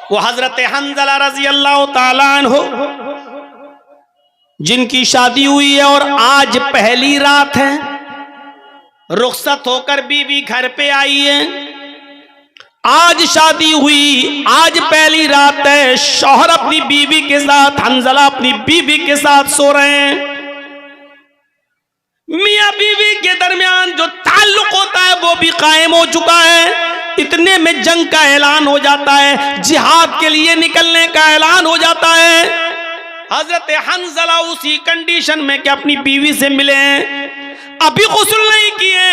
वो हजरत हंज़ला रज़ी अल्लाह ताला अन्हु जिनकी शादी हुई है और आज पहली रात है, रुखसत होकर बीवी घर पे आई है। आज शादी हुई, आज पहली रात है। शौहर अपनी बीवी के साथ, हंज़ला अपनी बीवी के साथ सो रहे हैं। मियां बीवी के दरमियान जो ताल्लुक होता है वो भी कायम हो चुका है। इतने में जंग का ऐलान हो जाता है, जिहाद के लिए निकलने का ऐलान हो जाता है। हजरत हंज़ला उसी कंडीशन में कि अपनी बीवी से मिले हैं, अभी गुस्ल नहीं किए,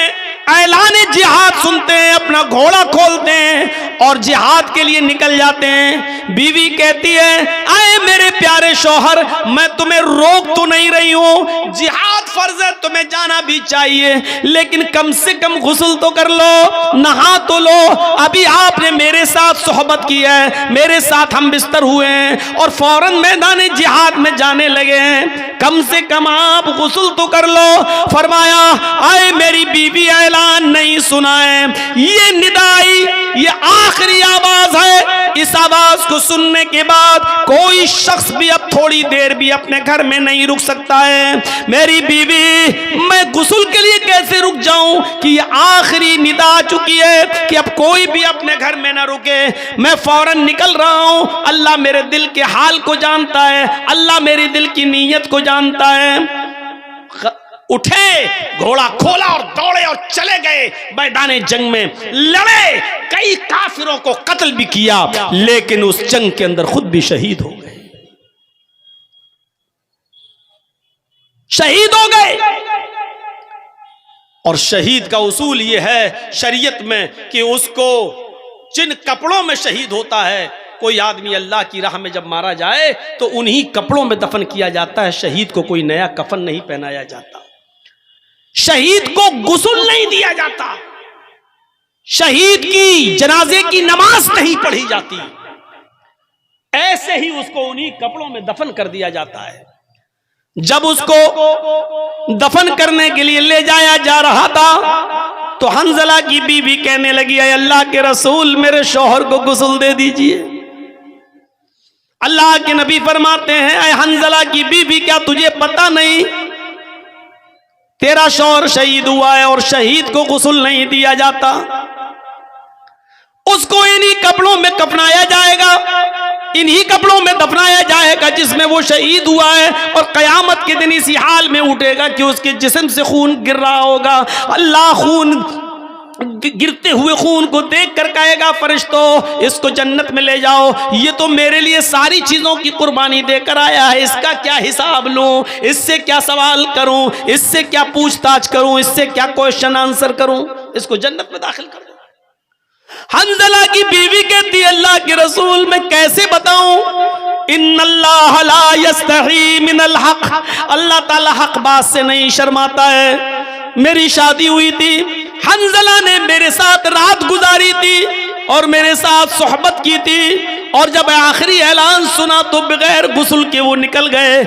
ऐलान जिहाद सुनते हैं, अपना घोड़ा खोलते हैं और जिहाद के लिए निकल जाते हैं। बीवी कहती है, आए मेरे प्यारे शौहर, मैं तुम्हें रोक तो नहीं रही हूं, जिहाद फर्ज है, तुम्हें जाना भी चाहिए, लेकिन कम से कम गुस्ल तो कर लो, नहा तो लो। अभी आपने मेरे साथ सोहबत की है, मेरे साथ हम बिस्तर हुए हैं और फौरन मैदान जिहाद में जाने लगे हैं, कम से कम आप गुस्ल तो कर लो। फरमाया, आए मेरी बीवी, ऐलान नहीं सुना है, ये निदाई, ये आखिरी आवाज है। इस आवाज को सुनने के बाद कोई शख्स भी अब थोड़ी देर भी अपने घर में नहीं रुक सकता है। मेरी बीवी, मैं गुस्ल के लिए कैसे रुक जाऊं कि ये आखिरी निदा आ चुकी है कि अब कोई भी अपने घर में ना रुके। मैं फौरन निकल रहा हूं। अल्लाह मेरे दिल के हाल को जानता है, अल्लाह मेरी दिल की नीयत को जानता है। उठे, घोड़ा खोला और दौड़े और चले गए मैदान जंग में, लड़े, कई काफिरों को कत्ल भी किया, लेकिन उस जंग के अंदर खुद भी शहीद हो गए, शहीद हो गए। और शहीद का उसूल यह है शरीयत में कि उसको जिन कपड़ों में शहीद होता है, कोई आदमी अल्लाह की राह में जब मारा जाए तो उन्हीं कपड़ों में दफन किया जाता है। शहीद को कोई नया कफन नहीं पहनाया जाता, शहीद को गुस्ल नहीं दिया जाता, शहीद की जनाजे की नमाज नहीं पढ़ी जाती, ऐसे ही उसको उन्हीं कपड़ों में दफन कर दिया जाता है। जब उसको दफन करने के लिए ले जाया जा रहा था तो हंज़ला की बीवी कहने लगी, अल्लाह के रसूल, मेरे शौहर को गुस्ल दे दीजिए। अल्लाह के नबी फरमाते हैं, अय हंज़ला की बीवी, क्या तुझे पता नहीं तेरा शौहर शहीद हुआ है और शहीद को गुस्ल नहीं दिया जाता, उसको इन्हीं कपड़ों में कफनाया जाएगा, इन्हीं कपड़ों में दफनाया जाएगा जिसमें वो शहीद हुआ है, और कयामत के दिन इसी हाल में उठेगा कि उसके जिस्म से खून गिर रहा होगा। अल्लाह खून, गिरते हुए खून को देख कर कहेगा, फरिश्तों, इसको जन्नत में ले जाओ, ये तो मेरे लिए सारी चीजों की कुर्बानी देकर आया है, इसका क्या हिसाब लूं, इससे क्या सवाल करूं, इससे क्या पूछताछ करूं, इससे क्या क्वेश्चन आंसर करूं, इसको जन्नत में दाखिल कर दो। हंज़ला की बीवी कहती है, अल्लाह के रसूल, मैं कैसे बताऊं, इन्नल्लाह ला यस्तही मिनल हक, अल्लाह ताला हक बात से नहीं शर्माता है। मेरी शादी हुई थी, हंज़ला ने मेरे साथ रात गुजारी थी और मेरे साथ सोहबत की थी, और जब आखिरी ऐलान सुना तो बगैर गुस्ल के वो निकल गए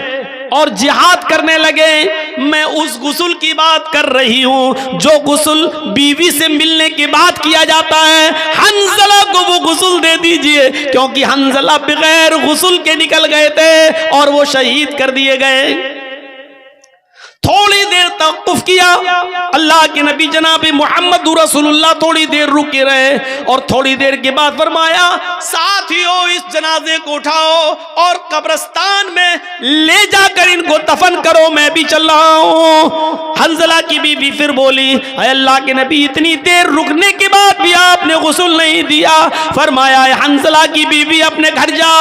और जिहाद करने लगे। मैं उस गुस्ल की बात कर रही हूं जो गुस्ल बीवी से मिलने के बाद किया जाता है। हंज़ला को वो गुस्ल दे दीजिए, क्योंकि हंज़ला बगैर गुस्ल के निकल गए थे और वो शहीद कर दिए गए। थोड़ी देर तवक्कुफ किया, अल्लाह के नबी जनाब मोहम्मद रसूलुल्लाह थोड़ी देर रुके रहे और थोड़ी देर के बाद फरमाया, साथियों, इस जनाजे को उठाओ और कब्रिस्तान में ले जाकर इनको दफन करो, मैं भी चल रहा हूं। हंज़ला की बीवी फिर बोली, अल्लाह के नबी, इतनी देर रुकने के बाद भी आपने गुस्ल नहीं दिया। फरमाया, हंज़ला की बीवी, अपने घर जा,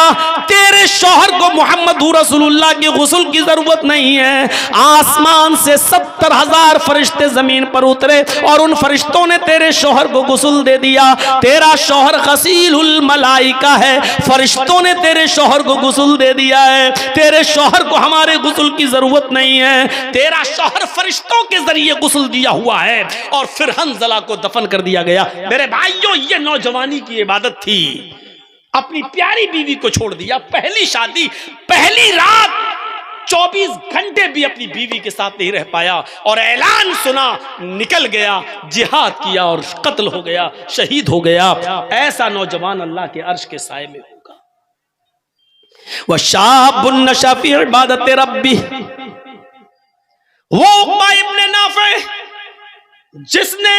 तेरे शौहर को मोहम्मद रसूलुल्लाह के गुस्ल की जरूरत नहीं है। आसमान से 70,000 फरिश्ते जमीन पर उतरे और उन फरिश्तों ने तेरे शौहर को गुस्ल दे दिया। तेरा शौहर गसीलुल मलाइका है, फरिश्तों ने तेरे शौहर को गुस्ल दे दिया है। तेरे शौहर को हमारे गुस्ल की जरूरत नहीं है, तेरा शौहर फरिश्तों के जरिए गुस्ल दिया हुआ है। और फिर हंज़ला को दफन कर दिया गया। मेरे भाइयों, ये नौजवानी की इबादत थी, अपनी प्यारी बीवी को छोड़ दिया, पहली शादी, पहली रात, 24 घंटे भी अपनी बीवी के साथ नहीं रह पाया और ऐलान सुना, निकल गया, जिहाद किया और कत्ल हो गया, शहीद हो गया। ऐसा नौजवान अल्लाह के अर्श के साए में होगा। वह शाबुन नशा फी इबादत रब्बी, वो उक़बा इब्ने नाफ़े जिसने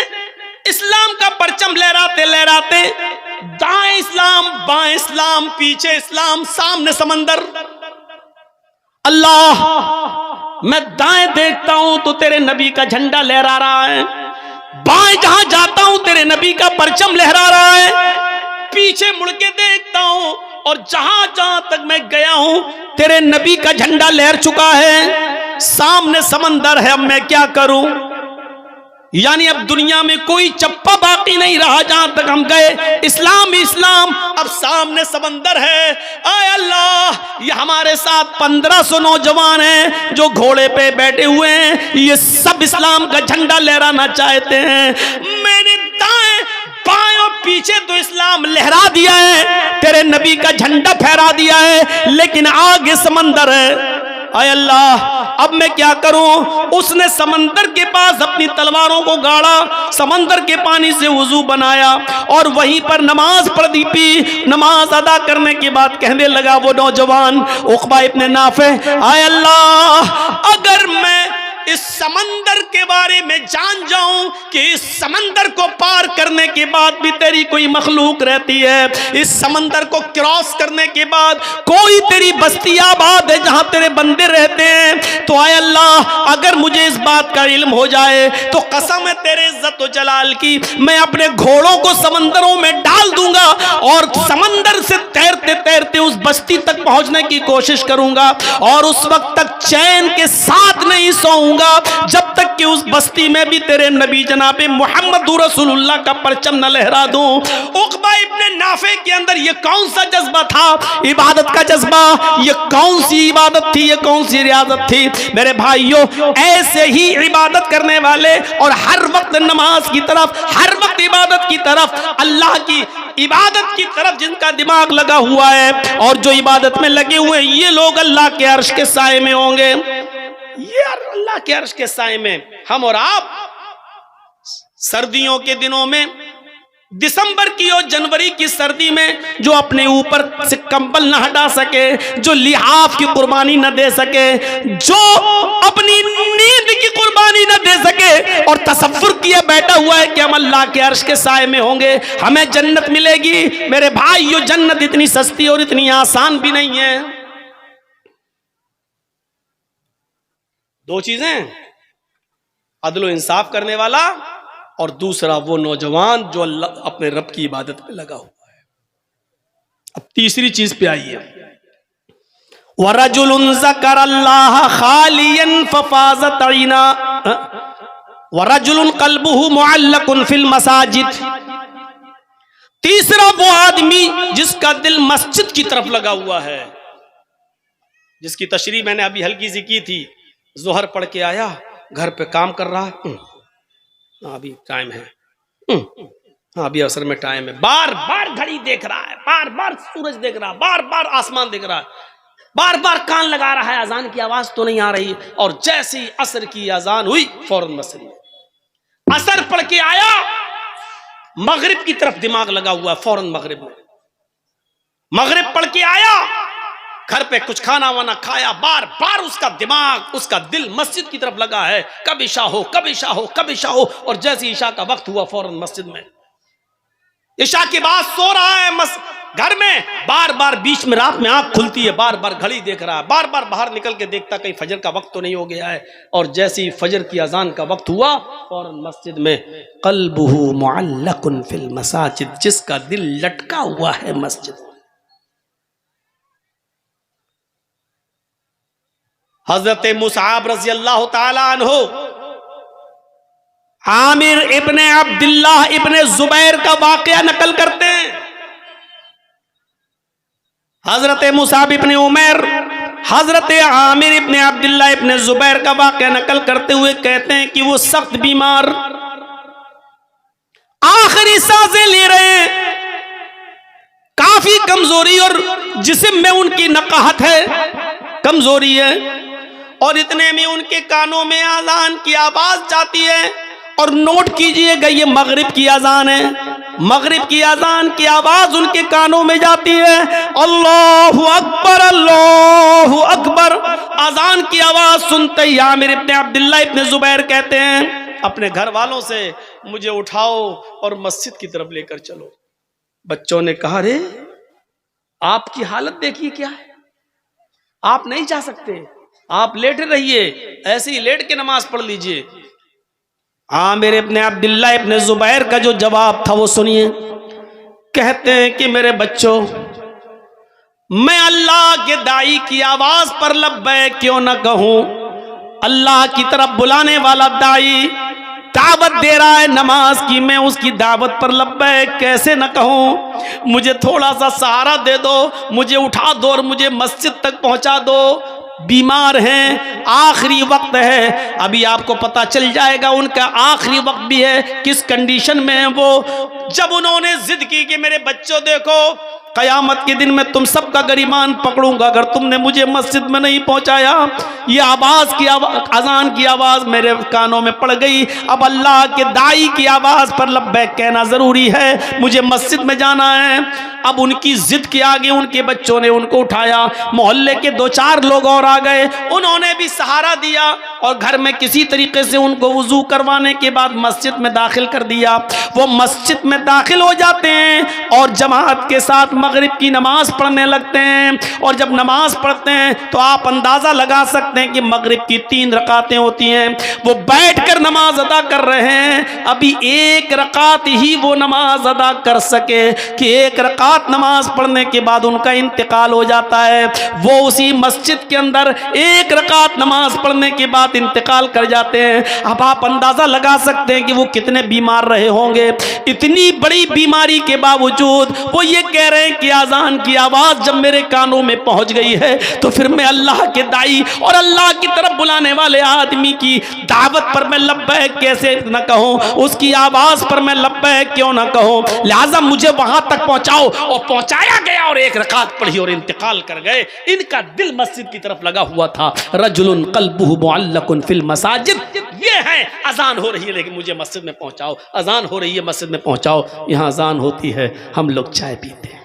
इस्लाम का परचम लहराते लहराते, दाएं इस्लाम बाएं इस्लाम पीछे इस्लाम सामने समंदर, अल्लाह मैं दाएं देखता हूं तो तेरे नबी का झंडा लहरा रहा है, बाएं जहां जाता हूं तेरे नबी का परचम लहरा रहा है, पीछे मुड़ के देखता हूं और जहां जहां तक मैं गया हूं तेरे नबी का झंडा लहर चुका है, सामने समंदर है, अब मैं क्या करूं। यानी अब दुनिया में कोई चप्पा बाकी नहीं रहा, जहां तक हम गए इस्लाम ही इस्लाम, अब सामने समंदर है। आय अल्लाह, ये हमारे साथ 1500 नौजवान हैं जो घोड़े पे बैठे हुए हैं, ये सब इस्लाम का झंडा लहराना चाहते हैं। मैंने दाएं बाएं और पीछे तो इस्लाम लहरा दिया है, तेरे नबी का झंडा फहरा दिया है, लेकिन आगे समंदर है। आय अल्लाह, अब मैं क्या करूं। उसने समंदर के पास अपनी तलवारों को गाड़ा, समंदर के पानी से वुजू बनाया और वहीं पर नमाज पढ़ दी। पी नमाज अदा करने के बाद कहने लगा वो नौजवान उक़बा इब्ने नाफ़े, आय अल्लाह, अगर मैं इस समंदर के बारे में जान जाऊं कि इस समंदर को पार करने के बाद भी तेरी कोई मखलूक रहती है, इस समंदर को क्रॉस करने के बाद कोई तेरी बस्ती आबाद है जहां तेरे बंदे रहते हैं, तो आय अल्लाह अगर मुझे इस बात का इल्म हो जाए तो कसम है तेरे इज्जत व जलाल की, मैं अपने घोड़ों को समंदरों में डाल दूंगा और समंदर से तैरते तैरते उस बस्ती तक पहुंचने की कोशिश करूंगा और उस वक्त तक चैन के साथ नहीं सोऊंगा जब तक कि उस बस्ती में भी तेरे नबी जनाबे मोहम्मद रसूलुल्लाह का परचम न लहरा दूं। उक़बा इब्ने नाफ़े के अंदर ये कौन सा जज्बा था, इबादत का जज्बा, ये कौन सी इबादत थी, ये कौन सी रियाजत थी। मेरे भाइयों, ऐसे ही इबादत करने वाले और हर वक्त नमाज की तरफ, हर वक्त इबादत की तरफ, अल्लाह की इबादत की तरफ जिनका दिमाग लगा हुआ है और जो इबादत में लगे हुए, ये लोग अल्लाह के अर्श के साए में होंगे। ये अल्लाह के अर्श के साए में हम और आप सर्दियों के दिनों में, दिसंबर की और जनवरी की सर्दी में जो अपने ऊपर से कंबल न हटा सके, जो लिहाफ की कुर्बानी न दे सके, जो अपनी नींद की कुर्बानी न दे सके और तसव्वुर किया बैठा हुआ है कि हम अल्लाह के अर्श के साए में होंगे, हमें जन्नत मिलेगी। मेरे भाइयों, जन्नत इतनी सस्ती और इतनी आसान भी नहीं है। दो चीजें, अदलो इंसाफ करने वाला और दूसरा वो नौजवान जो अल्लाह अपने रब की इबादत में लगा हुआ है। अब तीसरी चीज पे आइए, वरजुलुन ज़करल्लाह खालियन फफाज़त ऐना वरजुलुन क़ल्बुहु मुअल्लकुन फिल मसाजिद। तीसरा वो आदमी जिसका दिल मस्जिद की तरफ लगा हुआ है, जिसकी तशरीह मैंने अभी हल्की सी की थी। जोहर पढ़ के आया, घर पे काम कर रहा, अभी टाइम है, अभी असर में टाइम है, बार बार घड़ी देख रहा है, बार बार सूरज देख रहा है, बार बार आसमान देख रहा है, बार बार कान लगा रहा है, अजान की आवाज तो नहीं आ रही। और जैसे ही असर की अजान हुई फौरन मस्जिद में, असर पढ़ के आया, मगरिब की तरफ दिमाग लगा हुआ है, फौरन मगरिब में, मगरिब पढ़ के आया, घर पे कुछ खाना वाना खाया, बार बार उसका दिमाग, उसका दिल मस्जिद की तरफ लगा है, कब इशा हो, कब इशा हो, कब इशा हो। और जैसे इशा का वक्त हुआ फौरन मस्जिद में, इशा के बाद सो रहा है घर में, बार बार बीच में रात में आंख खुलती है, बार बार घड़ी देख रहा है, बार बार बाहर निकल के देखता कहीं फजर का वक्त तो नहीं हो गया है। और जैसे ही फजर की अजान का वक्त हुआ फौरन मस्जिद में, क़ल्बुहु मुअल्लकुन फिल मसाजिद, जिसका दिल लटका हुआ है मस्जिद। हजरत मुसअब रज़ी अल्लाह ताला अन्हु आमिर इब्ने अब्दुल्लाह इब्ने जुबैर का वाकया नकल करते हैं। हजरत मुसअब इब्ने उमैर हजरत आमिर इब्ने अब्दुल्लाह इब्ने जुबैर का वाकया नकल करते हुए कहते हैं कि वो सख्त बीमार, आखिरी सांसें ले रहे हैं, काफी कमजोरी और जिस्म में उनकी नकाहत है, कमजोरी है। और इतने में उनके कानों में अजान की आवाज जाती है, और नोट कीजिएगा ये मगरिब की अजान है। मगरिब की अजान की आवाज उनके कानों में जाती है, अल्लाहु अकबर अल्लाहु अकबर। अजान की आवाज सुनते ही आमिर इब्ने अब्दुल्लाह इब्ने जुबैर कहते हैं अपने घर वालों से मुझे उठाओ और मस्जिद की तरफ लेकर चलो। बच्चों ने कहा रे आपकी हालत देखिए क्या है, आप नहीं जा सकते, आप लेटे रहिए, ऐसे ही लेट के नमाज पढ़ लीजिए। आमिर इब्ने अब्दुल्लाह इब्ने जुबैर का जो जवाब था वो सुनिए। कहते हैं कि मेरे बच्चों, मैं अल्लाह के दाई की आवाज पर लब्बैक क्यों न कहूं। अल्लाह की तरफ बुलाने वाला दाई दावत दे रहा है नमाज की, मैं उसकी दावत पर लब्बैक कैसे न कहूं। मुझे थोड़ा सा सहारा दे दो, मुझे उठा दो और मुझे मस्जिद तक पहुंचा दो। बीमार हैं, आखिरी वक्त है, अभी आपको पता चल जाएगा उनका आखिरी वक्त भी है, किस कंडीशन में है वो। जब उन्होंने जिद की कि मेरे बच्चों देखो कयामत के दिन में तुम सबका गरिमान पकड़ूंगा अगर तुमने मुझे मस्जिद में नहीं पहुंचाया। ये आवाज की अजान की आवाज मेरे कानों में पड़ गई। अब अल्लाह के दाई की आवाज पर लब्बैक कहना जरूरी है, मुझे मस्जिद में जाना है। अब उनकी जिद के आगे उनके बच्चों ने उनको उठाया, मोहल्ले के 2-4 लोग और आ गए, उन्होंने भी सहारा दिया और घर में किसी तरीके से उनको वुजू करवाने के बाद मस्जिद में दाखिल कर दिया। वो मस्जिद में दाखिल हो जाते हैं और जमात के साथ मगरिब की नमाज पढ़ने लगते हैं। और जब नमाज पढ़ते हैं तो आप अंदाजा लगा सकते हैं कि मगरिब की 3 रकातें होती हैं। वो बैठकर नमाज अदा कर रहे हैं, अभी 1 रकात ही वो नमाज अदा कर सके कि 1 रकात नमाज पढ़ने के बाद उनका इंतकाल हो जाता है। वो उसी मस्जिद के अंदर 1 रकात नमाज पढ़ने के बाद इंतकाल कर जाते हैं। अब आप अंदाजा लगा सकते हैं कि वो कितने बीमार रहे होंगे। इतनी बड़ी बीमारी के बावजूद वो ये कह रहे हैं कि आजान की आवाज जब मेरे कानों में पहुंच गई है तो फिर मैं अल्लाह के दाई और अल्लाह की तरफ बुलाने वाले आदमी की दावत पर मैं लब्बैक कैसे न कहूं, उसकी आवाज पर मैं लब्बैक क्यों न कहूं। लिहाजा मुझे वहां तक पहुंचाओ। और पहुंचाया गया और 1 रकात पढ़ी और इंतकाल कर गए। इनका दिल मस्जिद की तरफ लगा हुआ था। रजुलुन क़ल्बुहु मुअल्लकुन फिल मसाजिद, ये है अजान हो रही है लेकिन मुझे मस्जिद में पहुंचाओ, अजान हो रही है मस्जिद में पहुंचाओ। यहां अजान होती है, हम लोग चाय पीते हैं।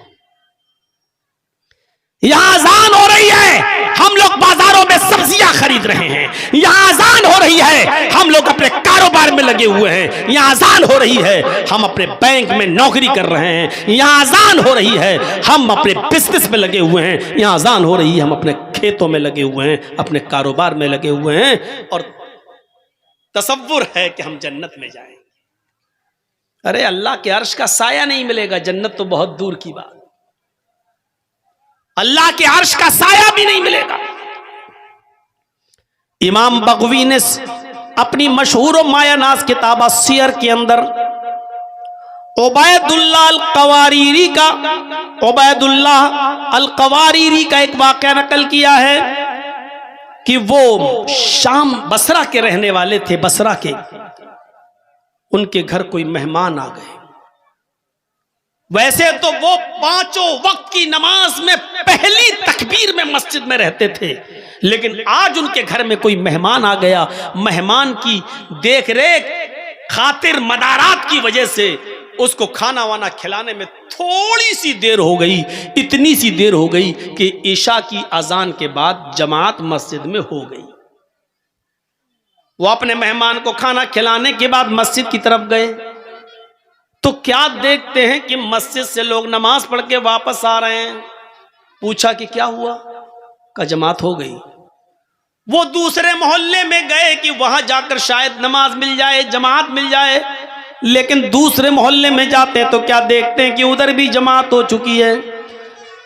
यहां अजान हो रही है, हम लोग बाजारों में सब्जियां खरीद रहे हैं। यहां अजान हो रही है, हम लोग अपने कारोबार में लगे हुए हैं। यहां अजान हो रही है, हम अपने बैंक में नौकरी कर रहे हैं। यहां अजान हो रही है, हम अपने बिजनेस में लगे हुए हैं। यहां अजान हो रही है, हम अपने खेतों में लगे हुए हैं, अपने कारोबार में लगे हुए हैं और तसव्वुर है कि हम जन्नत में जाएंगे। अरे अल्लाह के अर्श का साया नहीं मिलेगा, जन्नत तो बहुत दूर की बात। अल्लाह के अर्श का साया भी नहीं मिलेगा। इमाम बगवी ने अपनी मशहूर व मायानाज किताब सियर के अंदर उबैदुल्लाह अल कवारीरी का एक वाक़या नकल किया है कि वो शाम बसरा के रहने वाले थे, बसरा के, उनके घर कोई मेहमान आ गए। वैसे तो वो 5 वक्त की नमाज में पहली तकबीर में मस्जिद में रहते थे, लेकिन आज उनके घर में कोई मेहमान आ गया। मेहमान की देख रेख खातिर मदारात की वजह से उसको खाना वाना खिलाने में थोड़ी सी देर हो गई। इतनी सी देर हो गई कि ईशा की अजान के बाद जमात मस्जिद में हो गई। वो अपने मेहमान को खाना खिलाने के बाद मस्जिद की तरफ गए तो क्या देखते हैं कि मस्जिद से लोग नमाज पढ़ के वापस आ रहे हैं। पूछा कि क्या हुआ, का जमात हो गई। वो दूसरे मोहल्ले में गए कि वहां जाकर शायद नमाज मिल जाए, जमात मिल जाए, लेकिन दूसरे मोहल्ले में जाते तो क्या देखते हैं कि उधर भी जमात हो चुकी है।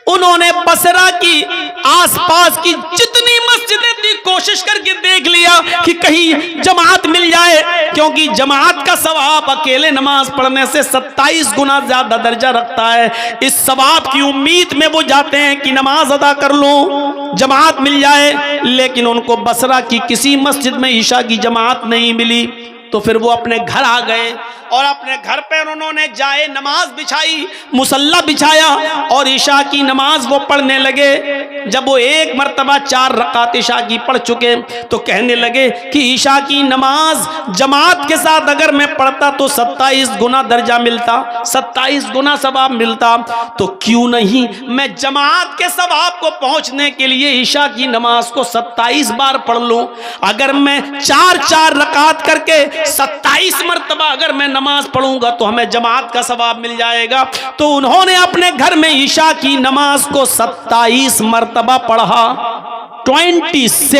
उन्होंने बसरा की आसपास की जितनी मस्जिदें थी कोशिश करके देख लिया कि कहीं जमात मिल जाए, क्योंकि जमात का सवाब अकेले नमाज पढ़ने से 27 गुना ज्यादा दर्जा रखता है। इस सवाब की उम्मीद में वो जाते हैं कि नमाज अदा कर लूं, जमात मिल जाए, लेकिन उनको बसरा की किसी मस्जिद में ईशा की जमात नहीं मिली। तो फिर वो अपने घर आ गए और अपने घर पर उन्होंने जाए नमाज बिछाई, मुसल्ला बिछाया और ईशा की नमाज वो पढ़ने लगे। जब वो एक मर्तबा 4 रकात इशा की पढ़ चुके तो कहने लगे कि इशा की नमाज जमात के साथ अगर मैं पढ़ता तो 27 गुना दर्जा मिलता, 27 गुना सवाब मिलता, तो क्यों नहीं मैं जमात के सवाब को पहुंचने के लिए इशा की नमाज को 27 बार पढ़ लूं। अगर मैं 4 रकात करके 27 मर्तबा अगर मैं नमाज पढ़ूंगा तो हमें जमात का सवाब मिल जाएगा। तो उन्होंने अपने घर में इशा की नमाज को 27 मर्तबा पढ़ा, 27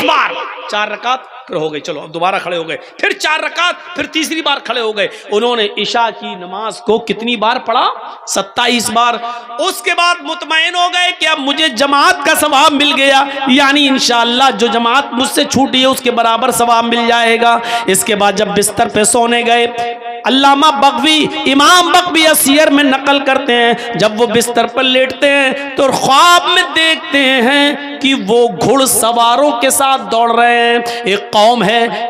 बार। 4 रकात फिर हो गई, चलो अब दोबारा खड़े हो गए, फिर 4 रकात, फिर तीसरी बार खड़े हो गए। उन्होंने इशा की नमाज को कितनी बार पढ़ा? 27 बार। उसके बाद मुतमईन हो गए कि अब मुझे जमात का सवाब मिल गया, यानी इंशाअल्लाह जो जमात मुझसे छूटी है उसके बराबर सवाब मिल जाएगा। इसके बाद जब बिस्तर पे सोने गए, अल्लामा बगवी, इमाम बगवी सीयर में नकल करते हैं, जब वो बिस्तर पर लेटते हैं तो ख्वाब में देखते हैं कि वो घुड़सवारों के साथ दौड़ रहे हैं। एक कौम है,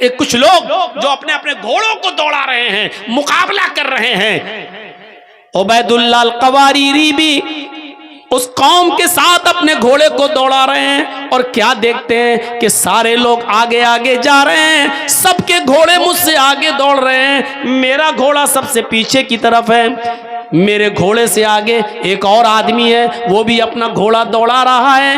एक कुछ लोग जो अपने अपने घोड़ों को दौड़ा रहे हैं, मुकाबला कर रहे हैं। उबैदुल्लाह अल-क़वारीरी भी उस कौम के साथ अपने घोड़े को दौड़ा रहे हैं और क्या देखते हैं कि सारे लोग आगे आगे जा रहे हैं, सबके घोड़े मुझसे आगे दौड़ रहे हैं, मेरा घोड़ा सबसे पीछे की तरफ है। मेरे घोड़े से आगे एक और आदमी है, वो भी अपना घोड़ा दौड़ा रहा है।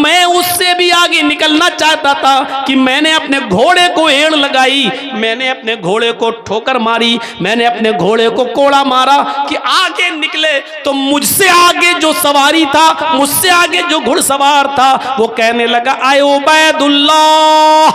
मैं उससे भी आगे निकलना चाहता था कि मैंने अपने घोड़े को एड़ लगाई, मैंने अपने घोड़े को ठोकर मारी, मैंने अपने घोड़े को कोड़ा मारा कि आगे निकले। तो मुझसे आगे जो सवारी था, मुझसे आगे जो घुड़सवार था, वो कहने लगा, आए उबैदुल्लाह,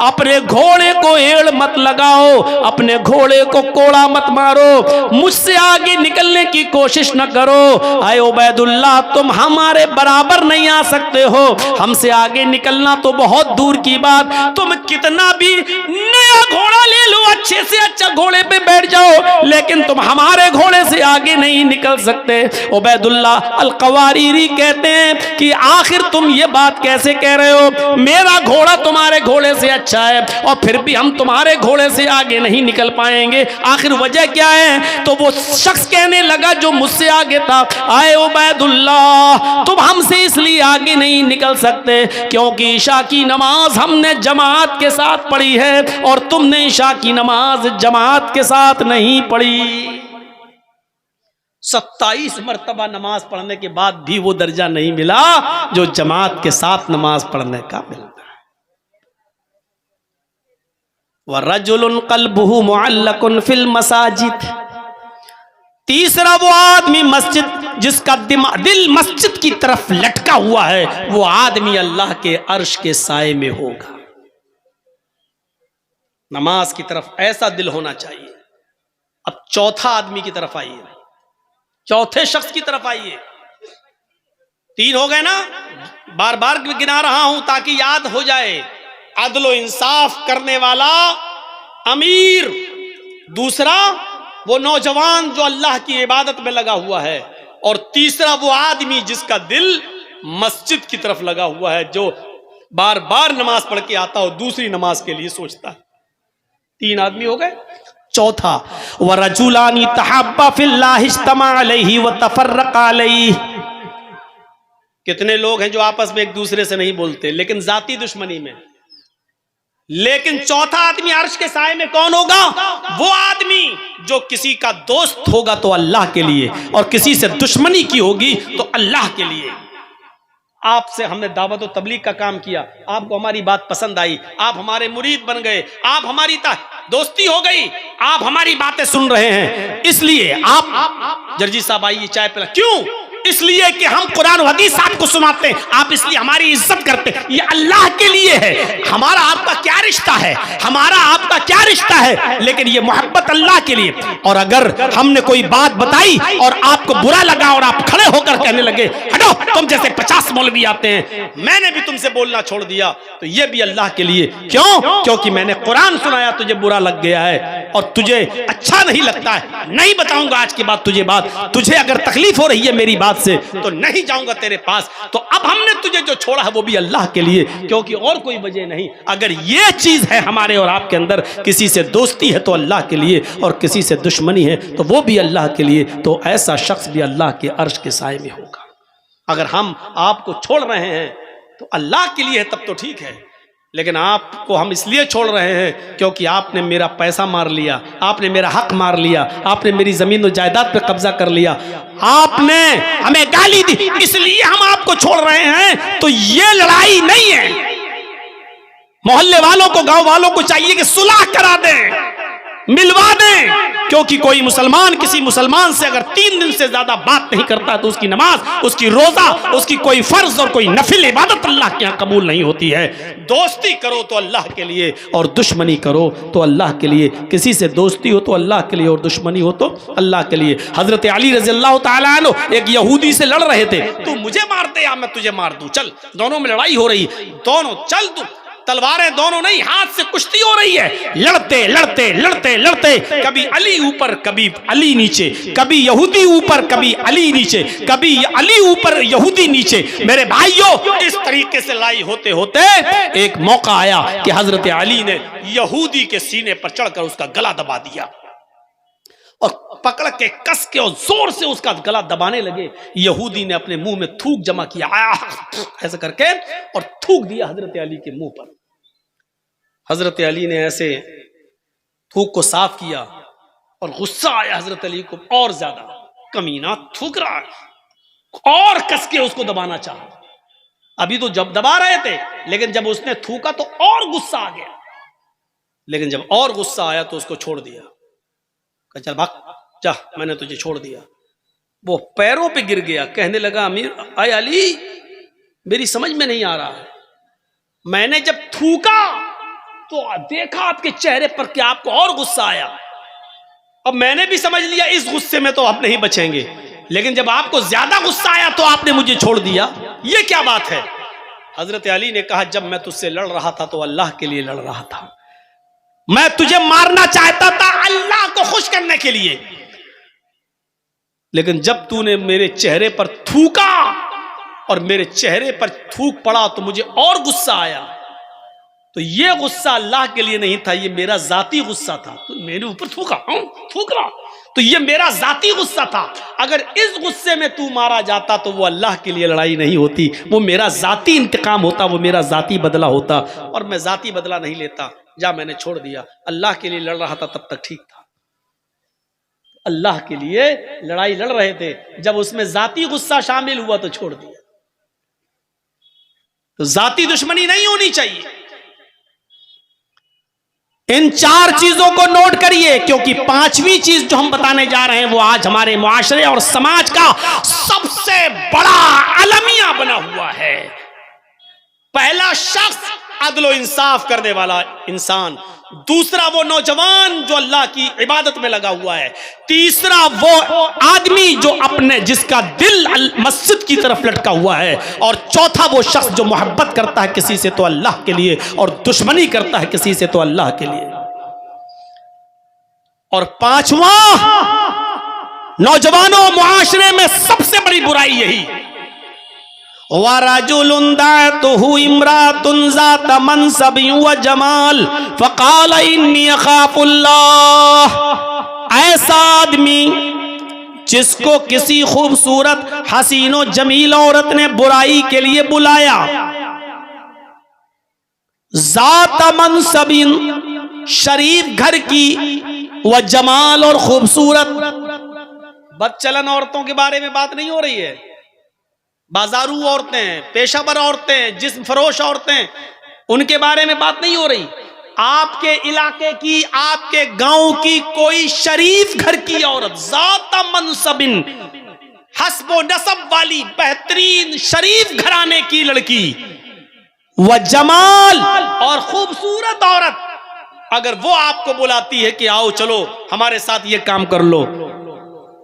अपने घोड़े को एड़ मत लगाओ, अपने घोड़े को कोड़ा मत मारो, मुझसे आगे निकलने की कोशिश न करो। आए उबैदुल्लाह, तुम हमारे बराबर नहीं आ सकते हो, हमसे आगे निकलना तो बहुत दूर की बात, तुम कितना भी नया घोड़ा ले लो, अच्छे से अच्छा घोड़े पे बैठ जाओ, लेकिन तुम हमारे घोड़े से आगे नहीं निकल सकते। उबैदुल्लाह अल-क़वारीरी कहते हैं कि आखिर तुम ये बात कैसे कह रहे हो, मेरा घोड़ा तुम्हारे घोड़े से अच्छा है और फिर भी हम तुम्हारे घोड़े से आगे नहीं निकल पाएंगे, आखिर वजह क्या है? तो वो शख्स कहने लगा जो मुझसे आगे था, आए उबैदुल्लाह, तुम हमसे इसलिए आगे नहीं निकल सकते क्योंकि इशा की नमाज हमने जमात के साथ पढ़ी है और तुमने इशा की नमाज जमात के साथ नहीं पढ़ी। 27 मर्तबा नमाज पढ़ने के बाद भी वो दर्जा नहीं मिला जो जमात के साथ नमाज पढ़ने का मिलता है। वरजुलुन क़ल्बुहु मुअल्लकुन फिल मसाजिद, तीसरा वो आदमी मस्जिद, जिसका दिल मस्जिद की तरफ लटका हुआ है, वो आदमी अल्लाह के अर्श के साए में होगा। नमाज की तरफ ऐसा दिल होना चाहिए। अब चौथा आदमी की तरफ आइए, चौथे शख्स की तरफ आइए। 3 हो गए ना, बार बार गिना रहा हूं ताकि याद हो जाए। अदलो इंसाफ करने वाला अमीर, दूसरा वो नौजवान जो अल्लाह की इबादत में लगा हुआ है, और तीसरा वो आदमी जिसका दिल मस्जिद की तरफ लगा हुआ है, जो बार बार नमाज पढ़ के आता हो, दूसरी नमाज के लिए सोचता है। 3 आदमी हो गए। चौथा, वरजुलानी तहब्बा फिल्लाहि इज्तमा अलैहि व तफर्रका अलैहि, कितने लोग हैं जो आपस में एक दूसरे से नहीं बोलते लेकिन जाती दुश्मनी में। लेकिन चौथा आदमी अर्श के साए में कौन होगा? वो आदमी जो किसी का दोस्त होगा तो अल्लाह के लिए, और किसी से दुश्मनी की होगी तो अल्लाह के लिए। आपसे हमने दावत और तबलीग का काम किया, आपको हमारी बात पसंद आई, आप हमारे मुरीद बन गए, आप हमारी दोस्ती हो गई, आप हमारी बातें सुन रहे हैं, इसलिए आप जर्जी साहब आइए चाय पिला। क्यों? इसलिए कि हम कुरान और हदीस आपको सुनाते हैं, आप इसलिए हमारी इज्जत करते हैं। ये अल्लाह के लिए है। हमारा आपका क्या रिश्ता है? हमारा आपका क्या रिश्ता है? लेकिन ये मोहब्बत अल्लाह के लिए। और अगर हमने कोई बात बताई और आपको बुरा लगा और आप खड़े होकर कहने लगे हटो, तुम जैसे 50 मौलवी आते हैं, मैंने भी तुमसे बोलना छोड़ दिया, तो ये भी अल्लाह के लिए। क्यों? क्योंकि मैंने कुरान सुनाया, तुझे बुरा लग गया है और तुझे अच्छा नहीं लगता है। नहीं बताऊंगा आज के बाद तुझे बात, तुझे अगर तकलीफ हो रही है मेरी बात बात से, तो नहीं जाऊंगा तेरे पास। तो अब हमने तुझे जो छोड़ा है वो भी अल्लाह के लिए, क्योंकि और कोई वजह नहीं। अगर ये चीज है हमारे और आपके अंदर, किसी से दोस्ती है तो अल्लाह के लिए, और किसी से दुश्मनी है तो वो भी अल्लाह के लिए, तो ऐसा शख्स भी अल्लाह के अर्श के साए में होगा। अगर हम आपको छोड़ रहे हैं तो अल्लाह के लिए है, तब तो ठीक है, लेकिन आपको हम इसलिए छोड़ रहे हैं क्योंकि आपने मेरा पैसा मार लिया, आपने मेरा हक मार लिया, आपने मेरी जमीन और जायदाद पे कब्जा कर लिया, आपने हमें गाली दी, इसलिए हम आपको छोड़ रहे हैं। तो ये लड़ाई नहीं है। मोहल्ले वालों को, गांव वालों को चाहिए कि सुलह करा दें, मिलवा दें, क्योंकि कोई मुसलमान किसी मुसलमान से अगर 3 दिन से ज्यादा बात नहीं करता तो उसकी नमाज, उसकी रोजा, उसकी कोई फर्ज और कोई नफिल इबादत अल्लाह के यहाँ कबूल नहीं होती है। दोस्ती करो तो अल्लाह के लिए और दुश्मनी करो तो अल्लाह के लिए। किसी से दोस्ती हो तो अल्लाह के लिए और दुश्मनी हो तो अल्लाह के लिए। हजरत अली रज़ी अल्लाह तआला अन्हु एक यहूदी से लड़ रहे थे, तू मुझे मार दे या मैं तुझे मार दूं, चल, दोनों में लड़ाई हो रही, दोनों चल, तू तलवारें दोनों नहीं, हाथ से कुश्ती हो रही है। लड़ते लड़ते लड़ते लड़ते कभी अली ऊपर कभी अली नीचे, कभी यहूदी ऊपर कभी अली नीचे, कभी अली ऊपर यहूदी नीचे। मेरे भाइयों, इस तरीके से लड़ाई होते होते एक मौका आया कि हजरत अली ने यहूदी के सीने पर चढ़कर उसका गला दबा दिया और पकड़ के कस के और जोर से उसका गला दबाने लगे। यहूदी ने अपने मुंह में थूक जमा किया, ऐसा करके, और थूक दिया हजरत अली के मुंह पर। हजरत अली ने ऐसे थूक को साफ किया और गुस्सा आया हजरत अली को और ज्यादा, कमीना थूक रहा है, और कस के उसको दबाना चाहा। अभी तो जब दबा रहे थे, लेकिन जब उसने थूका तो और गुस्सा आ गया, लेकिन जब और गुस्सा आया तो उसको छोड़ दिया, कहा चल भाग जा, मैंने तुझे छोड़ दिया। वो पैरों पे गिर गया, कहने लगा, अमीर आए अली, मेरी समझ में नहीं आ रहा है, मैंने जब थूका तो देखा आपके चेहरे पर कि आपको और गुस्सा आया, अब मैंने भी समझ लिया इस गुस्से में तो आप नहीं बचेंगे, लेकिन जब आपको ज्यादा गुस्सा आया तो आपने मुझे छोड़ दिया, ये क्या बात है? हजरत अली ने कहा, जब मैं तुझसे लड़ रहा था तो अल्लाह के लिए लड़ रहा था, मैं तुझे मारना चाहता था अल्लाह को खुश करने के लिए, लेकिन जब तूने मेरे चेहरे पर थूका और मेरे चेहरे पर थूक पड़ा तो मुझे और गुस्सा आया। तो ये गुस्सा अल्लाह के लिए नहीं था, ये मेरा जाती गुस्सा था। तो मेरे ऊपर थूका, थूकना, तो ये मेरा जाती गुस्सा था। अगर इस गुस्से में तू मारा जाता तो वो अल्लाह के लिए लड़ाई नहीं होती, वो मेरा जाती इंतकाम होता, वो मेरा जाती बदला होता, और मैं जाती बदला नहीं लेता। जा, मैंने छोड़ दिया, अल्लाह के लिए लड़ रहा था तब तक ठीक था। अल्लाह के लिए लड़ाई लड़ रहे थे, जब उसमें जाती गुस्सा शामिल हुआ तो छोड़ दिया। तो जाती दुश्मनी नहीं होनी चाहिए। इन 4 चीजों को नोट करिए, क्योंकि 5वीं चीज जो हम बताने जा रहे हैं वो आज हमारे मुआशरे और समाज का सबसे बड़ा अलमिया बना हुआ है। पहला शख्स अदल इंसाफ करने वाला इंसान, दूसरा वो नौजवान जो अल्लाह की इबादत में लगा हुआ है, तीसरा वो आदमी जो अपने जिसका दिल मस्जिद की तरफ लटका हुआ है, और चौथा वो शख्स जो मोहब्बत करता है किसी से तो अल्लाह के लिए और दुश्मनी करता है किसी से तो अल्लाह के लिए। और 5वां, नौजवानों, मुआशरे में सबसे बड़ी बुराई यही, वरजुलुन दाअतहु इम्रातुन ज़ात मनसबिन व जमाल फ़क़ाल इन्नी अख़ाफ़ुल्लाह। ऐसा आदमी जिसको किसी खूबसूरत हसीनो जमील औरत ने बुराई के लिए बुलाया, ज़ात मनसबिन, शरीफ घर की, व जमाल, और खूबसूरत। बदचलन औरतों के बारे में बात नहीं हो रही है, बाजारू औरतें, पेशावर औरतें, जिस्म फरोश औरतें, उनके बारे में बात नहीं हो रही। आपके इलाके की, आपके गांव की कोई शरीफ घर की औरत, ज़ात मनसबिन, हस्बो नसब वाली बेहतरीन शरीफ घराने की लड़की, व जमाल, और खूबसूरत औरत, अगर वो आपको बुलाती है कि आओ चलो हमारे साथ ये काम कर लो,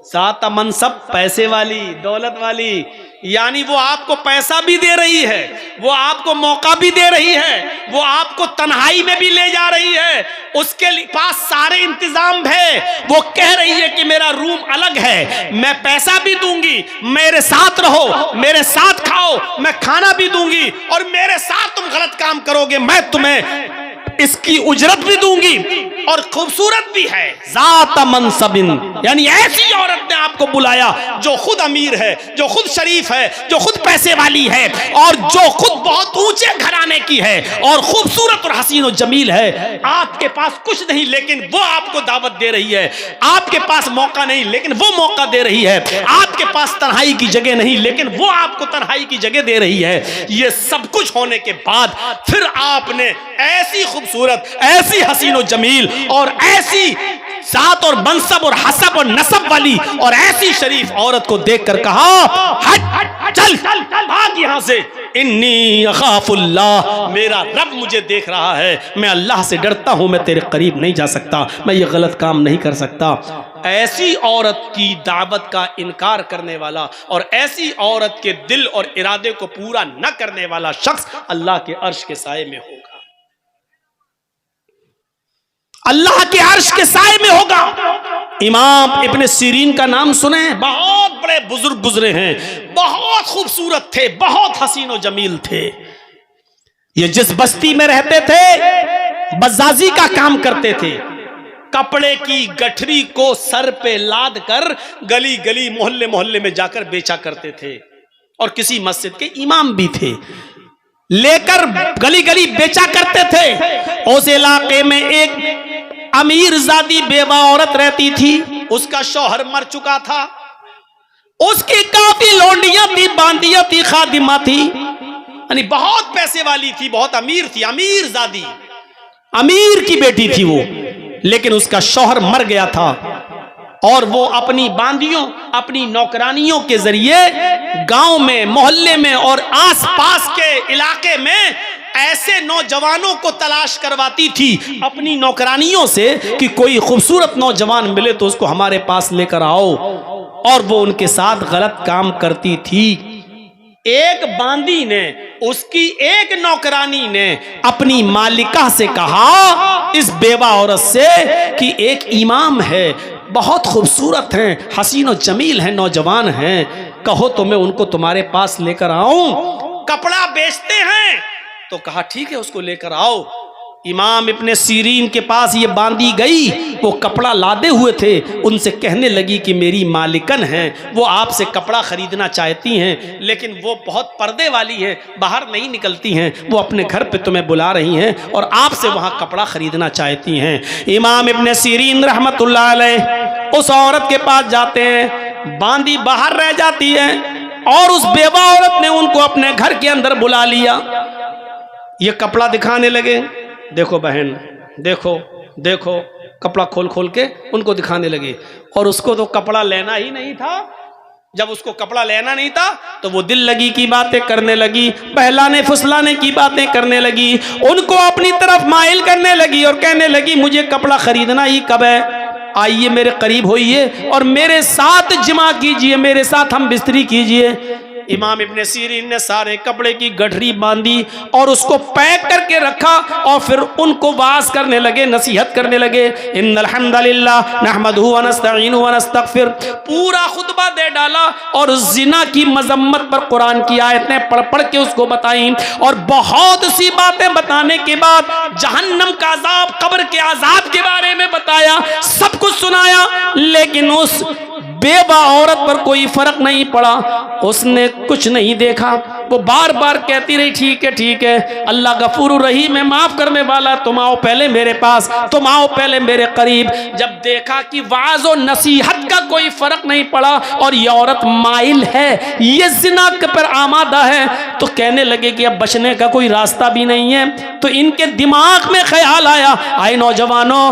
ज़ात मनसब, पैसे वाली, दौलत वाली, यानी वो आपको पैसा भी दे रही है, वो आपको मौका भी दे रही है, वो आपको तन्हाई में भी ले जा रही है, उसके पास सारे इंतजाम है। वो कह रही है कि मेरा रूम अलग है, मैं पैसा भी दूंगी, मेरे साथ रहो, मेरे साथ खाओ, मैं खाना भी दूंगी, और मेरे साथ तुम गलत काम करोगे मैं तुम्हें इसकी उजरत भी दूंगी, और खूबसूरत भी है। ज़ात मनसबिन, यानी ऐसी औरत ने आपको बुलाया जो खुद अमीर है, जो खुद शरीफ है, जो खुद पैसे वाली है, और जो खुद बहुत ऊंचे घराने की है, और खूबसूरत और हसीन और जमील है। आपके पास कुछ नहीं लेकिन वो आपको दावत दे रही है, आपके पास मौका नहीं लेकिन वो मौका दे रही है, आपके पास तन्हाई की जगह नहीं लेकिन वो आपको तन्हाई की जगह दे रही है। ये सब कुछ होने के बाद फिर आपने ऐसी खूबसूरत, ऐसी हसीन और जमील, और ऐसी जात और मनसब और हसब और नसब वाली और ऐसी शरीफ औरत को देखकर कहा, हट चल भाग यहां से, इन्नी अखाफुल्लाह, मेरा रब मुझे देख रहा है, मैं अल्लाह से डरता हूं, मैं तेरे करीब नहीं जा सकता, मैं ये गलत काम नहीं कर सकता। ऐसी औरत की दावत का इनकार करने वाला और ऐसी औरत के दिल और इरादे को पूरा न करने वाला शख्स अल्लाह के अर्श के साए में होगा, अल्लाह के अर्श के साए में होगा। इमाम इब्ने सीरीन का नाम सुने, बहुत बड़े बुजुर्ग गुजरे हैं, बहुत खूबसूरत थे, बहुत हसीन और जमील थे। ये जिस बस्ती में रहते थे बज़ाज़ी का काम करते थे, कपड़े की गठरी को सर पे लाद कर गली गली मोहल्ले मोहल्ले में जाकर बेचा करते थे, और किसी मस्जिद के इमाम भी थे, लेकर गली गली बेचा करते थे। उस इलाके में एक अमीर ज़ादी बेवा औरत रहती थी, उसका शौहर मर चुका था, उसकी काफी लौंडियां थी, बांदियां थी, खादिमा थी, यानी बहुत पैसे वाली थी, बहुत अमीर थी, अमीर ज़ादी, अमीर की बेटी थी वो, लेकिन उसका शौहर मर गया था, और वो अपनी बांदियों, अपनी नौकरानियों के जरिए गांव में, मोहल्ले में और आसपास के इलाके में ऐसे नौजवानों को तलाश करवाती थी अपनी नौकरानियों से कि कोई खूबसूरत नौजवान मिले तो उसको हमारे पास लेकर आओ, और वो उनके साथ गलत काम करती थी। एक बांदी ने, उसकी एक नौकरानी ने अपनी मालिका से कहा, इस बेवा औरत से, कि एक इमाम है, बहुत खूबसूरत हैं, हसीन और जमील हैं, नौजवान हैं, कहो तो मैं उनको तुम्हारे पास लेकर आऊं, कपड़ा बेचते हैं। तो कहा ठीक है, उसको लेकर आओ। इमाम इब्ने सीरीन के पास ये बांदी गई, वो कपड़ा लादे हुए थे, उनसे कहने लगी कि मेरी मालिकन हैं, वो आपसे कपड़ा खरीदना चाहती हैं, लेकिन वो बहुत पर्दे वाली हैं, बाहर नहीं निकलती हैं, वो अपने घर पे तुम्हें बुला रही हैं और आपसे वहाँ कपड़ा खरीदना चाहती हैं। इमाम इब्ने सीरीन रहमतुल्लाह अलैह उस औरत के पास जाते हैं, बांदी बाहर रह जाती है, और उस बेवा औरत ने उनको अपने घर के अंदर बुला लिया। ये कपड़ा दिखाने लगे, देखो बहन, देखो देखो, कपड़ा खोल खोल के उनको दिखाने लगे, और उसको तो कपड़ा लेना ही नहीं था। जब उसको कपड़ा लेना नहीं था तो वो दिल लगी की बातें करने लगी, बहलाने फुसलाने की बातें करने लगी, उनको अपनी तरफ माइल करने लगी और कहने लगी मुझे कपड़ा खरीदना ही कब है, आइए मेरे करीब होइए और मेरे साथ जिमा कीजिए, मेरे साथ हम बिस्तरी कीजिए। इमाम इब्ने सीरीन ने सारे कपड़े की गठरी बांधी और उसको पैक करके रखा, और फिर उनको वाज करने लगे, नसीहत करने लगे। इन्नल हम्दुलिल्लाह नहमदुहु व नस्तईनुहु व नस्तगफिर, पूरा खुतबा दे डाला और जिना की मजम्मत पर कुरान की आयतें पढ़ पढ़ के उसको बताई, और बहुत सी बातें बताने के बाद जहन्नम का अजाब, कब्र के अजाब के बारे में बताया, सब कुछ सुनाया, लेकिन उस बेवा औरत पर कोई फर्क नहीं पड़ा, उसने कुछ नहीं देखा। वो बार बार कहती रही ठीक है, अल्लाह गफूर रहीम है, माफ करने वाला, तुम आओ पहले मेरे पास, तुम आओ पहले मेरे करीब। जब देखा कि वाज और नसीहत का कोई फर्क नहीं पड़ा और ये औरत माइल है, ये जिना पर आमादा है, तो कहने लगे कि अब बचने का कोई रास्ता भी नहीं है। तो इनके दिमाग में ख्याल आया, आए नौजवानों,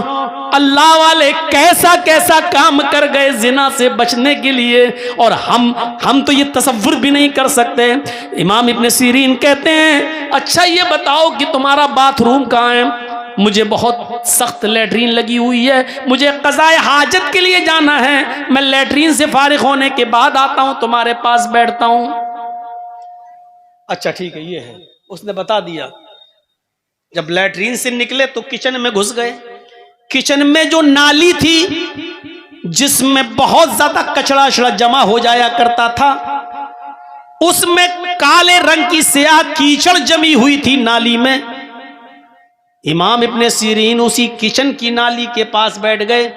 अल्लाह वाले कैसा कैसा काम कर गए जिना से बचने के लिए, और हम तो ये तसव्वुर भी नहीं कर सकते। इमाम इब्ने सीरीन कहते हैं, अच्छा ये बताओ कि तुम्हारा बाथरूम कहाँ है? मुझे बहुत सख्त लैट्रीन लगी हुई है, मुझे क़ज़ाए हाजत के लिए जाना है, मैं लैट्रीन से फारिग होने के बाद आता हूँ, तुम्हारे पास बैठता हूँ। अच्छा ठीक है, ये है, उसने बता दिया। जब लैट्रीन से निकले तो किचन में घुस गए। किचन में जो नाली थी जिसमें बहुत ज्यादा कचरा अचड़ा जमा हो जाया करता था, उसमें काले रंग की स्याह कीचड़ जमी हुई थी नाली में। इमाम इब्ने सीरीन उसी किचन की नाली के पास बैठ गए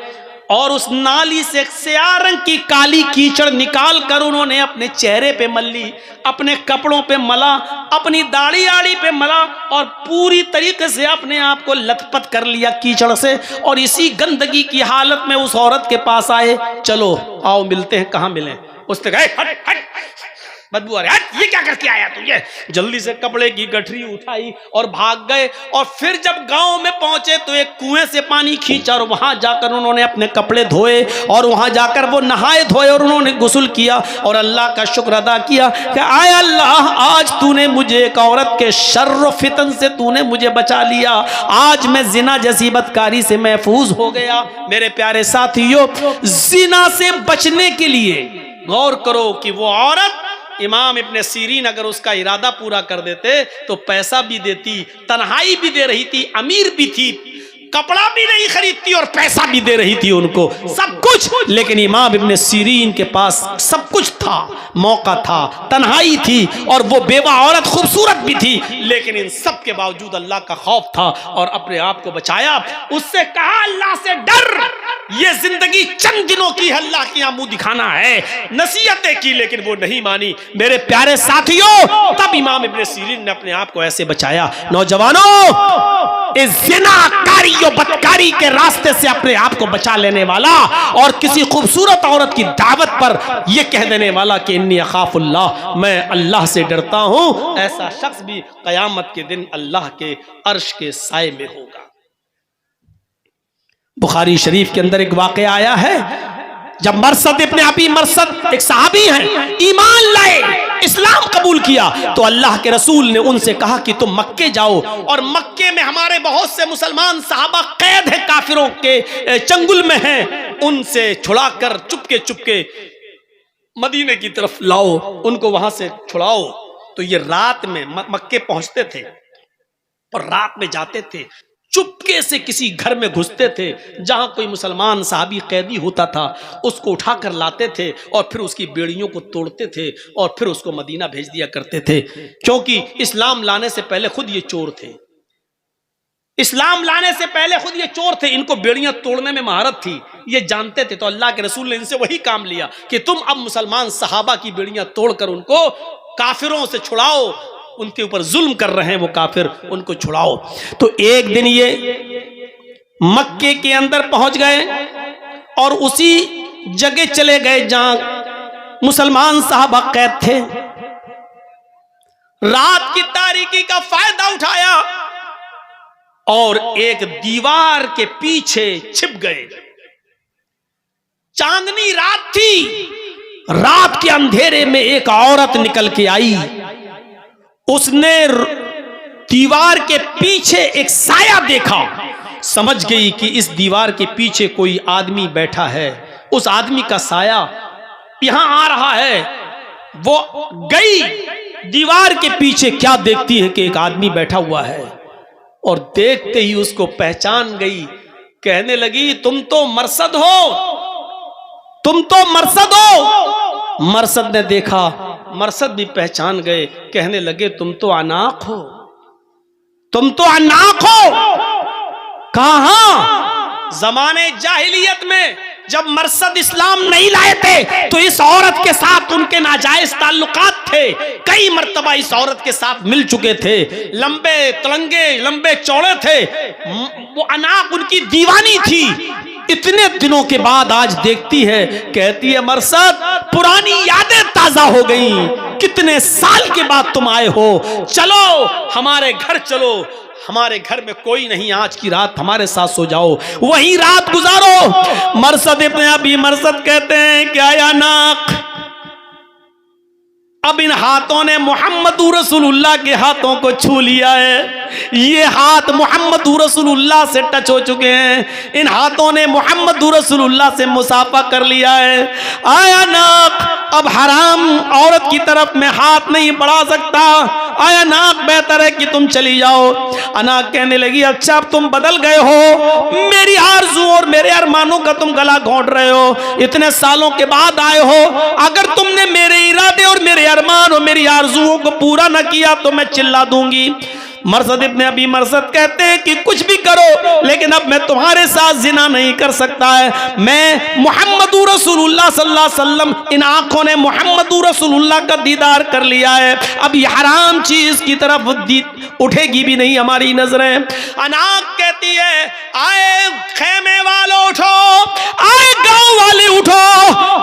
और उस नाली से स्याह रंग की काली कीचड़ निकाल कर उन्होंने अपने चेहरे पे मल ली, अपने कपड़ों पे मला, अपनी दाढ़ी आड़ी पे मला और पूरी तरीके से अपने आप को लथपथ कर लिया कीचड़ से। और इसी गंदगी की हालत में उस औरत के पास आए, चलो आओ मिलते हैं। कहाँ मिले? उसने कहा हट हट बदबू आ रही, ये क्या करके आया तू? ये जल्दी से कपड़े की गठरी उठाई और भाग गए। और फिर जब गांव में पहुंचे तो एक कुएं से पानी खींचा और वहां जाकर उन्होंने अपने कपड़े धोए और वहां जाकर वो नहाए धोए और उन्होंने गुस्ल किया और अल्लाह का शुक्र अदा किया कि आय अल्लाह, आज तूने मुझे एक औरत के शर्र फितन से तूने मुझे बचा लिया, आज मैं जिना जैसी बदकारी से महफूज हो गया। मेरे प्यारे साथियों, जिना से बचने के लिए गौर करो कि वो औरत इमाम इब्ने सीरीन अगर उसका इरादा पूरा कर देते तो पैसा भी देती, तन्हाई भी दे रही थी, अमीर भी थी, कपड़ा भी नहीं खरीदती और पैसा भी दे रही थी उनको, सब कुछ। लेकिन इमाम इब्ने सीरीन के पास सब कुछ था, मौका था, तन्हाई थी और वो बेवा औरत खूबसूरत भी थी, लेकिन इन सब के बावजूद अल्लाह का खौफ था और अपने आप को बचाया। उससे कहा अल्लाह से डर, ये जिंदगी चंद दिनों की, अल्लाह की मुंह दिखाना है, नसीहतें की लेकिन वो नहीं मानी। मेरे प्यारे साथियों, तब इमाम इब्ने सीरीन ने अपने आप को ऐसे बचाया। नौजवानों, इस ज़िनाकारी और बदकारी के रास्ते से अपने आप को बचा लेने वाला और किसी खूबसूरत औरत की दावत पर यह कह देने वाला कि इन्नी अखाफुल्लाह, मैं अल्लाह से डरता हूं, ऐसा शख्स भी कयामत के दिन अल्लाह के अर्श के साए में होगा। बुखारी शरीफ के अंदर एक वाक़या आया है, जब मरसद इब्ने अबी मरसद एक सहाबी हैं, ईमान लाए, इस्लाम कबूल किया, तो अल्लाह के रसूल ने उनसे कहा कि तुम मक्के जाओ और मक्के में हमारे बहुत से मुसलमान सहाबा कैद है, काफिरों के चंगुल में हैं, उनसे छुड़ाकर चुपके चुपके मदीने की तरफ लाओ, उनको वहां से छुड़ाओ। तो ये रात में मक्के पहुंचते थे और रात में जाते थे, चुपके से किसी घर में घुसते थे, जहां कोई मुसलमान साहबी कैदी होता था उसको उठाकर लाते थे और फिर उसकी बेड़ियों को तोड़ते थे और फिर उसको मदीना भेज दिया करते थे। क्योंकि इस्लाम लाने से पहले खुद ये चोर थे, इस्लाम लाने से पहले खुद ये चोर थे, इनको बेड़ियां तोड़ने में महारत थी, ये जानते थे। तो अल्लाह के रसूल ने इनसे वही काम लिया कि तुम अब मुसलमान सहाबा की बेड़ियां तोड़कर उनको काफिरों से छुड़ाओ, उनके ऊपर जुल्म कर रहे हैं वो काफिर, उनको छुड़ाओ। तो एक दिन ये मक्के के अंदर पहुंच गए और उसी जगह चले गए जहां मुसलमान साहबा कैद थे। रात की तारीकी का फायदा उठाया और एक दीवार के पीछे छिप गए। चांदनी रात थी, रात के अंधेरे में एक औरत निकल के आई, उसने दीवार के पीछे एक साया देखा, समझ गई कि इस दीवार के पीछे कोई आदमी बैठा है, उस आदमी का साया यहां आ रहा है। वो गई दीवार के पीछे, क्या देखती है कि एक आदमी बैठा हुआ है और देखते ही उसको पहचान गई। कहने लगी, तुम तो मरसद हो, तुम तो मरसद हो। मरसद ने देखा, मरसद भी पहचान गए, कहने लगे तुम तो अनाक हो, तुम तो अनाक हो। कहां? जमाने जाहिलियत में जब मरसद इस्लाम नहीं लाए थे तो इस औरत के साथ उनके नाजायज ताल्लुकात थे, कई मर्तबा इस औरत के साथ मिल चुके थे, लंबे तलंगे लंबे चौड़े थे, वो अनाक उनकी दीवानी थी। इतने दिनों के बाद आज देखती है, कहती है मरसद पुरानी यादें ताजा हो गई, कितने साल के बाद तुम आए हो, चलो हमारे घर चलो, हमारे घर में कोई नहीं, आज की रात हमारे साथ सो जाओ, वही रात गुजारो। मरसद इब्ने अबी मरसद कहते हैं क्या या नाक, अब इन हाथों ने मुहम्मदुर रसूलुल्लाह के हाथों को छू लिया है। ये हाथ मुहम्मदुर रसूलुल्लाह से टच हो चुके हैं। इन हाथों ने मुहम्मदुर रसूलुल्लाह से मुसाफा कर लिया है। आया नाक, अब हराम औरत की तरफ मैं हाथ नहीं बढ़ा सकता। आया नाक, बेहतर है कि तुम चली जाओ। अनाक कहने लगी, अच्छा अब तुम बदल गए हो, मेरी आरज़ू और मेरे अरमानों का तुम गला घोंट रहे हो, इतने सालों के बाद आए हो। अगर तुमने मेरे इरादे और मेरे अरमान और मेरी आरज़ुओं को पूरा न किया तो मैं चिल्ला दूंगी। मरसद इब्ने अबी मरसद कहते हैं कि कुछ भी करो, लेकिन अब मैं तुम्हारे साथ जिना नहीं कर सकता है। मैं मुहम्मदुर रसूलुल्लाह सल्लल्लाहु अलैहि वसल्लम, इन आंखों ने मुहम्मदुर रसूलुल्लाह का दीदार कर लिया है। अब ये हराम चीज की तरफ उठेगी भी नहीं हमारी नजरें। अनाक कहती है, आए खेमे वालों उठो, आए गांव वाले उठो,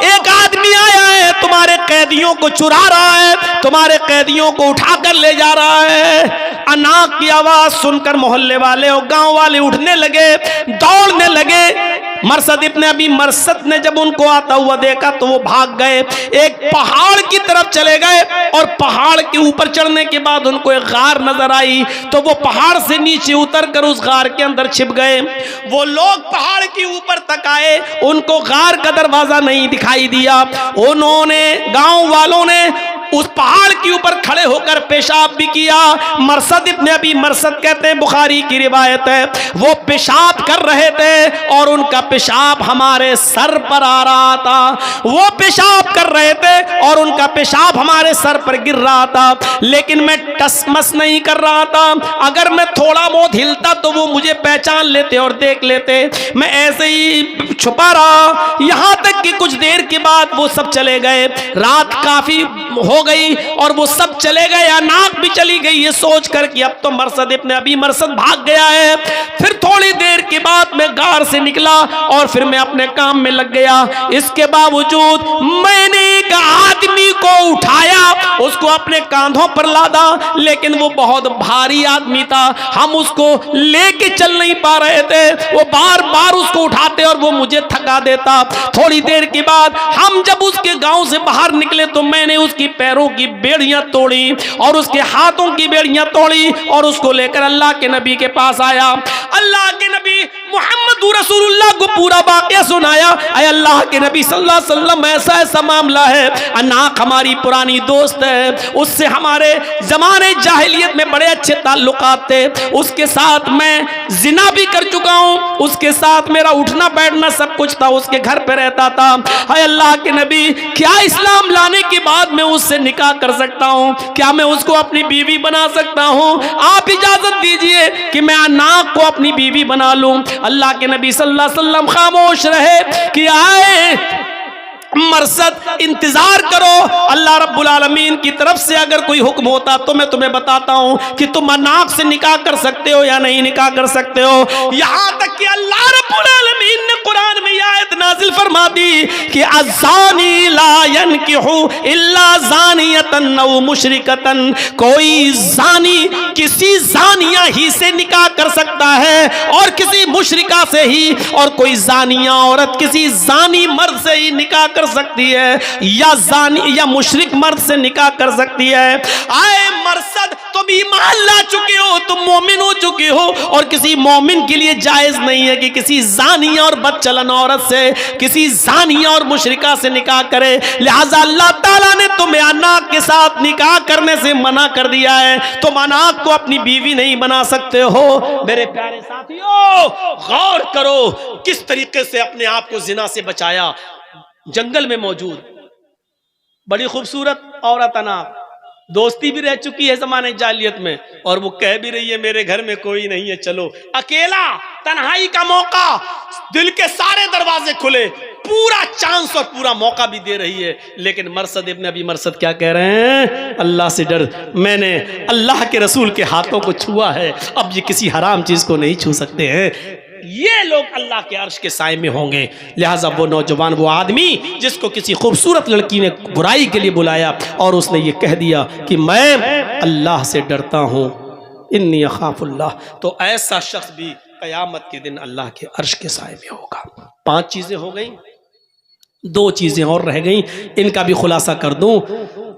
एक आदमी आया है, तुम्हारे कैदियों को चुरा रहा है, तुम्हारे कैदियों को उठाकर ले जा रहा है। अनाक की आवाज सुनकर मोहल्ले वाले और गांव वाले उठने लगे, दौड़ने लगे। मरसद इब्ने अबी मरसद ने जब उनको आता हुआ देखा तो वो भाग गए, एक पहाड़ की तरफ चले गए और पहाड़ के ऊपर चढ़ने के बाद उनको एक गार नजर आई तो वो पहाड़ से नीचे उतरकर उस गार के अंदर छिप गए। वो लोग पहाड़ के ऊपर तक आए, उनको गार का दरवाजा नहीं दिखाई दिया। उन्होंने, गांव वालों ने उस पहाड़ के ऊपर खड़े होकर पेशाब भी किया। मरसद इब्ने अबी मरसद कहते हैं, बुखारी की रिवायत है, वो पेशाब कर रहे थे और उनका पेशाब हमारे सर पर आ रहा था। वो पेशाब कर रहे थे और उनका पेशाब हमारे सर पर गिर रहा था, लेकिन मैं टसमस नहीं कर रहा था। अगर मैं थोड़ा बहुत हिलता तो वो मुझे पहचान लेते और देख लेते। मैं ऐसे ही छुपा रहा, यहां तक कि कुछ देर के बाद वो सब चले गए। रात काफी हो गई और वो सब चले गए। अनाक भी चली गई ये सोचकर कि अब तो मरसद इब्ने अबी मरसद भाग गया है। फिर थोड़ी देर के बाद मैं गार से निकला और फिर मैं अपने काम में लग गया। इसके बावजूद मैंने एक आदमी को उठाया, उसको अपने कांधों पर लादा, लेकिन वो बहुत भारी आदमी था, हम उसको लेके चल नहीं पा रहे थे। वो बार बार उसको उठाते और वो मुझे थका देता। थोड़ी देर के बाद हम जब उसके गांव से बाहर निकले तो मैंने उसकी पैरों की बेड़ियां तोड़ी और उसके हाथों की बेड़ियां तोड़ी और उसको लेकर अल्लाह के नबी के पास आया। अल्लाह के नबी मुहम्मद रसूलुल्लाह को पूरा वाकया सुनाया। अय अल्लाह के नबी सल्लल्लाहु अलैहि वसल्लम, ऐसा ऐसा मामला है। अनाक हमारी पुरानी दोस्त है, उससे हमारे जमाने जाहिलियत में बड़े अच्छे ताल्लुकात थे। उसके साथ मैं जिना भी कर चुका हूँ, उसके साथ मेरा उठना बैठना सब कुछ था, उसके घर पे रहता था। अय अल्लाह के नबी, क्या इस्लाम लाने के बाद मैं उससे निकाह कर सकता हूँ? क्या मैं उसको अपनी बीवी बना सकता हूँ? आप इजाजत दीजिए कि मैं अनाक को अपनी बीवी बना लूं। अल्लाह के नबी सल्लल्लाहु अलैहि वसल्लम खामोश रहे कि आए मरसद, इंतजार करो, अल्लाह रब्बुल आलमीन की तरफ से अगर कोई हुक्म होता तो मैं तुम्हें बताता हूं कि तुम अनाक से निकाह कर सकते हो या नहीं निकाह कर सकते हो। यहां तक कि अल्लाह रब्बुल आलमीन ने कुरान में आयत नाजिल फरमा दी कि अज़ानी ला यनकिहु इल्ला ज़ानियतन औ मुशरिकतन, कोई जानी किसी जानिया ही से निकाह कर सकता है और किसी मुशरिका से ही, और कोई जानिया औरत किसी जानी मर्द से ही निकाह कर सकती है, या जानी या मुशरिक मर्द से निकाह कर सकती है। आए मरसद, तुम ईमान ला चुके हो, तुम मोमिन हो चुके हो, और किसी मोमिन के लिए जायज नहीं है कि किसी जानिया और बदचलन औरत से, किसी जानिया और मुशरिका से निकाह करे। लिहाजा अल्लाह ताला ने तुम्हें अनाक के साथ निकाह करने से मना कर दिया है। तुम अनाक को अपनी बीवी नहीं बना सकते हो। मेरे प्यारे साथियों, गौर करो किस तरीके से अपने आप को जिना से बचाया। जंगल में मौजूद बड़ी खूबसूरत औरत अनाक, दोस्ती भी रह चुकी है जमाने जालियत में, और वो कह भी रही है मेरे घर में कोई नहीं है, चलो। अकेला, तन्हाई का मौका, दिल के सारे दरवाजे खुले, पूरा चांस और पूरा मौका भी दे रही है। लेकिन मरसद इब्ने अबी मरसद क्या कह रहे हैं? अल्लाह से डर, मैंने अल्लाह के रसूल के हाथों को छुआ है, अब ये किसी हराम चीज को नहीं छू सकते हैं। ये लोग अल्लाह के अर्श के साए में होंगे। लिहाजा वो नौजवान, वो आदमी जिसको किसी खूबसूरत लड़की ने बुराई के लिए बुलाया और उसने ये कह दिया कि मैं अल्लाह से डरता हूँ, इन्नी अखाफुल्लाह, तो ऐसा शख्स भी क़यामत के दिन अल्लाह के अर्श के साए में होगा। 5 चीज़ें हो गई, 2 चीज़ें और रह गई, इनका भी खुलासा कर दूं।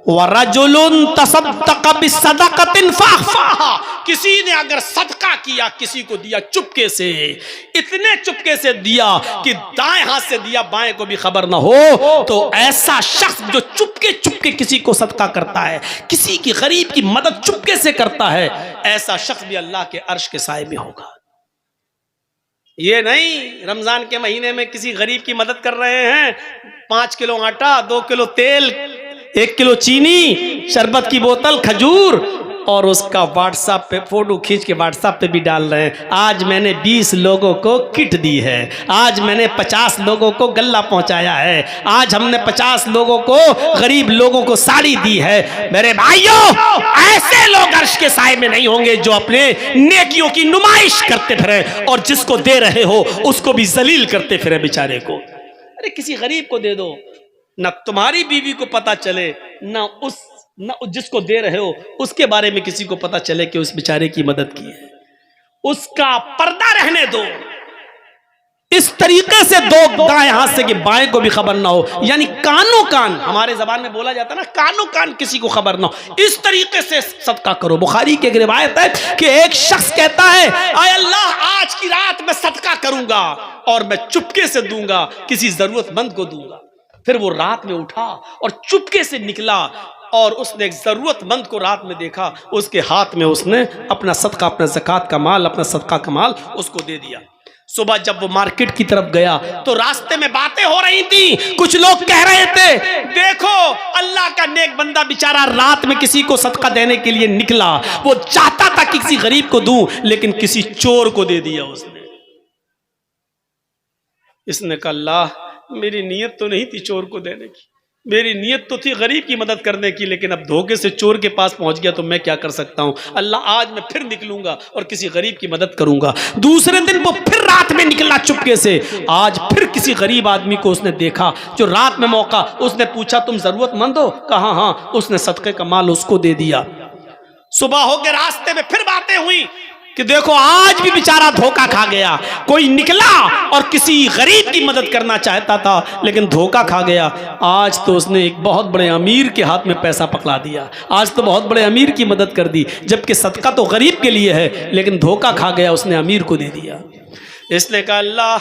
वरजुलुन तसद्दक़ बिस्सदक़तिन फ़अख़फ़ाहा, किसी ने अगर सदका किया, किसी को दिया चुपके से, इतने चुपके से दिया कि दाएं हाथ से दिया बाएं को भी खबर ना हो, तो ऐसा शख्स जो चुपके चुपके किसी को सदका करता है, किसी की गरीब की मदद चुपके से करता है, ऐसा शख्स भी अल्लाह के अर्श के साए में होगा। ये नहीं रमजान के महीने में किसी गरीब की मदद कर रहे हैं, 5 किलो आटा, 2 किलो तेल, 1 किलो चीनी, शरबत की बोतल, खजूर, और उसका व्हाट्सएप पे फोटो खींच के व्हाट्सएप पे भी डाल रहे हैं, आज मैंने 20 लोगों को किट दी है, आज मैंने 50 लोगों को गल्ला पहुंचाया है, आज हमने 50 लोगों को, गरीब लोगों को साड़ी दी है। मेरे भाइयों, ऐसे लोग अर्श के साए में नहीं होंगे जो अपने नेकियों की नुमाइश करते फिरे और जिसको दे रहे हो उसको भी जलील करते फिरे बेचारे को। अरे किसी गरीब को दे दो, ना तुम्हारी बीवी को पता चले, ना जिसको दे रहे हो उसके बारे में किसी को पता चले कि उस बेचारे की मदद की है, उसका पर्दा रहने दो। इस तरीके से दो दाएं हाथ से कि बाएं को भी खबर ना हो, यानी कानो कान, हमारे जबान में बोला जाता है ना, कानो कान किसी को खबर ना हो, इस तरीके से सदका करो। बुखारी की एक रिवायत है कि एक शख्स कहता है, आय अल्लाह, आज की रात मैं सदका करूंगा और मैं चुपके से दूंगा, किसी जरूरतमंद को दूंगा। फिर वो रात में उठा और चुपके से निकला और उसने एक जरूरतमंद को रात में देखा, उसके हाथ में उसने अपना सदका, अपना ज़कात का माल, अपना सदका का माल उसको दे दिया। सुबह जब वो मार्केट की तरफ गया तो रास्ते में बातें हो रही थी, कुछ लोग कह रहे थे, देखो अल्लाह का नेक बंदा बेचारा रात में किसी को सदका देने के लिए निकला, वो चाहता था कि किसी गरीब को दूं, लेकिन किसी चोर को दे दिया उसने। इसने कहा, अल्लाह, मेरी नीयत तो नहीं थी चोर को देने की, मेरी नीयत तो थी गरीब की मदद करने की, लेकिन अब धोखे से चोर के पास पहुंच गया तो मैं क्या कर सकता हूं। अल्लाह, आज मैं फिर निकलूंगा और किसी गरीब की मदद करूंगा। दूसरे दिन वो फिर रात में निकला चुपके से, आज फिर किसी गरीब आदमी को उसने देखा जो रात में मौका, उसने पूछा, तुम जरूरतमंद हो? कहा हाँ। उसने सदके का माल उसको दे दिया। सुबह हो के रास्ते में फिर बातें हुई कि देखो आज भी बेचारा धोखा खा गया, कोई निकला और किसी गरीब की मदद करना चाहता था लेकिन धोखा खा गया। आज तो उसने एक बहुत बड़े अमीर के हाथ में पैसा पकड़ा दिया, आज तो बहुत बड़े अमीर की मदद कर दी, जबकि सदका तो गरीब के लिए है, लेकिन धोखा खा गया, उसने अमीर को दे दिया। इसलिए कहा, अल्लाह,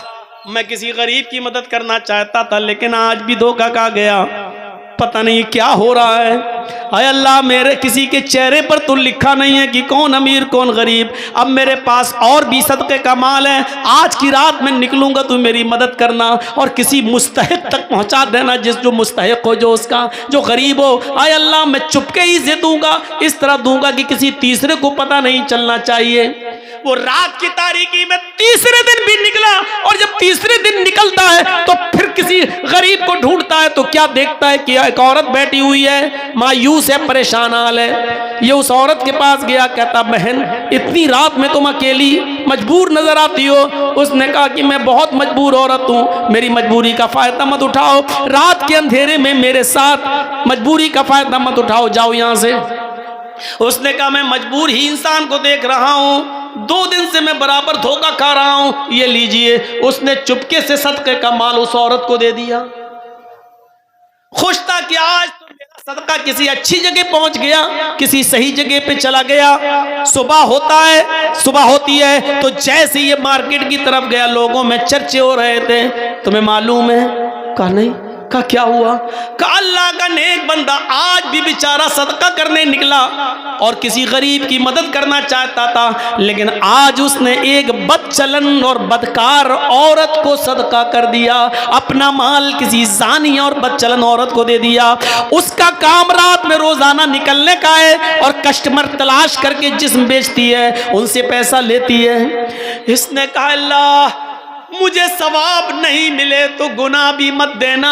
मैं किसी गरीब की मदद करना चाहता था लेकिन आज भी धोखा खा गया, पता नहीं क्या हो रहा है। हाय अल्लाह, मेरे किसी के चेहरे पर तो लिखा नहीं है कि कौन अमीर कौन गरीब। अब मेरे पास और भी सदके का माल है, आज की रात में निकलूंगा, तू मेरी मदद करना और किसी मुस्तहिक तक पहुंचा देना, जो मुस्तहिक हो, जो उसका जो गरीब हो। हाय अल्लाह, मैं चुपके ही से दूंगा, इस तरह दूंगा कि किसी तीसरे को पता नहीं चलना चाहिए। वो रात की तारीकी में तीसरे दिन भी निकला, और जब तीसरे दिन निकलता है तो फिर किसी गरीब को ढूंढता है तो क्या देखता है कि एक औरत बैठी हुई है, मायूस है, परेशान हाल है। ये उस औरत के पास गया, कहता, बहन, इतनी रात में तुम अकेली मजबूर नजर आती हो। उसने कहा कि मैं बहुत मजबूर औरत हूँ, मेरी मजबूरी का फायदा मत उठाओ, रात के अंधेरे में मेरे साथ मजबूरी का फायदा मत उठाओ, जाओ यहाँ से। उसने कहा, मैं मजबूर ही इंसान को देख रहा हूँ, 2 दिन से मैं बराबर धोखा खा रहा हूं, ये लीजिए। उसने चुपके से सदके का माल उस औरत को दे दिया। खुश था कि आज तो मेरा सदका किसी अच्छी जगह पहुंच गया, किसी सही जगह पे चला गया। सुबह होती है तो जैसे ये मार्केट की तरफ गया, लोगों में चर्चे हो रहे थे, तुम्हें मालूम है? कहा नहीं। का क्या हुआ? कहा, अल्लाह का नेक बंदा आज भी बेचारा सदका करने निकला और किसी गरीब की मदद करना चाहता था, लेकिन आज उसने एक बदचलन और बदकार औरत को सदका कर दिया, अपना माल किसी जानी और बदचलन औरत को दे दिया। उसका काम रात में रोजाना निकलने का है और कस्टमर तलाश करके जिस्म बेचती है, उनसे पैसा लेती है। इसने कहा, अल्लाह, मुझे सवाब नहीं मिले तो गुनाह भी मत देना,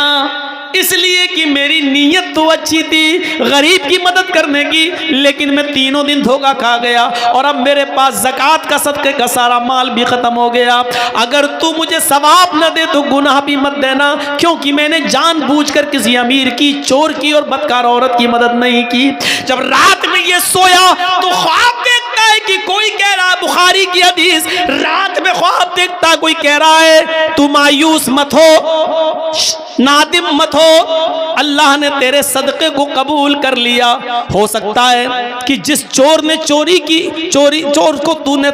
इसलिए कि मेरी नीयत तो अच्छी थी गरीब की मदद करने की, लेकिन मैं 3 दिन धोखा खा गया और अब मेरे पास ज़कात का सदक़े का सारा माल भी ख़त्म हो गया। अगर तू मुझे सवाब न दे तो गुनाह भी मत देना, क्योंकि मैंने जानबूझकर किसी अमीर की, चोर की और बदकार औरत की मदद नहीं की। जब रात में ये सोया तो ख्वाब देखता है कि कोई कह रहा है, बुखारी की हदीस, रात में ख्वाब देखता कोई कह रहा है, तू मायूस मत हो, नादिम मत हो, अल्लाह ने तेरे सदक़े को कबूल कर लिया। हो सकता है कि जिस चोर ने चोर को तूने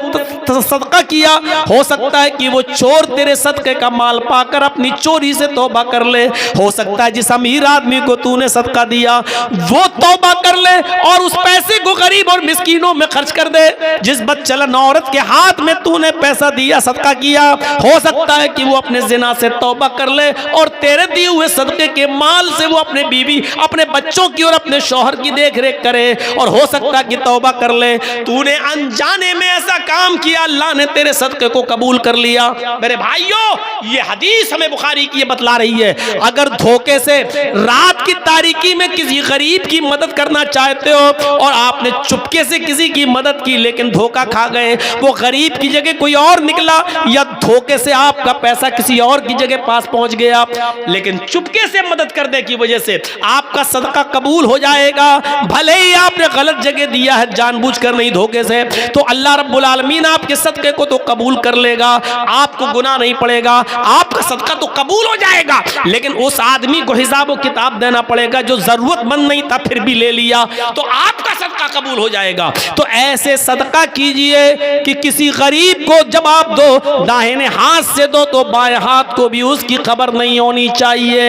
सदका किया, हो सकता है कि वो चोर तेरे सदक़े का माल पाकर अपनी चोरी से तौबा कर ले। हो सकता है जिस अमीर आदमी को तूने सदका दिया वो तौबा कर ले और उस पैसे को गरीब और मिस्कीनों में खर्च कर दे। जिस बदचलन औरत के हाथ में तूने पैसा दिया, सदका किया, हो सकता है कि वो अपने जिना से तौबा कर ले और तेरे दिए हुए सदके के माल से वो अपने बीवी, अपने बच्चों की और अपने शौहर की देख रेख करे। और हो सकता है कि तौबा कर ले। तूने अनजाने में ऐसा काम किया, अल्लाह ने तेरे सदके को कबूल कर लिया। मेरे भाइयों, ये हदीस हमें बुखारी की बतला रही है, अगर धोखे से रात की तारीकी में किसी गरीब की मदद करना चाहते हो और आपने चुपके से किसी की मदद की लेकिन धोखा खा गए, वो गरीब की जगह कोई और निकला या धोखे से आपका पैसा किसी और की जगह पास पहुंच गया, लेकिन चुपके से मदद करने की वजह से आपका सदका कबूल हो जाएगा। भले ही आपने गलत जगह दिया है, जानबूझकर नहीं धोखे से, तो अल्लाह रब्बुल आलमीन आपके सदके को तो कबूल कर लेगा, आपको गुनाह नहीं पड़ेगा, आपका सदका तो कबूल हो जाएगा। लेकिन उस आदमी को हिसाब व किताब देना पड़ेगा जो जरूरतमंद नहीं था फिर भी ले लिया, तो आपका सदका कबूल हो जाएगा। तो ऐसे सदका कीजिए कि किसी गरीब को जब आप दो, दाहिने हाथ से दो तो बाएं हाथ को भी उसकी खबर नहीं होनी चाहिए।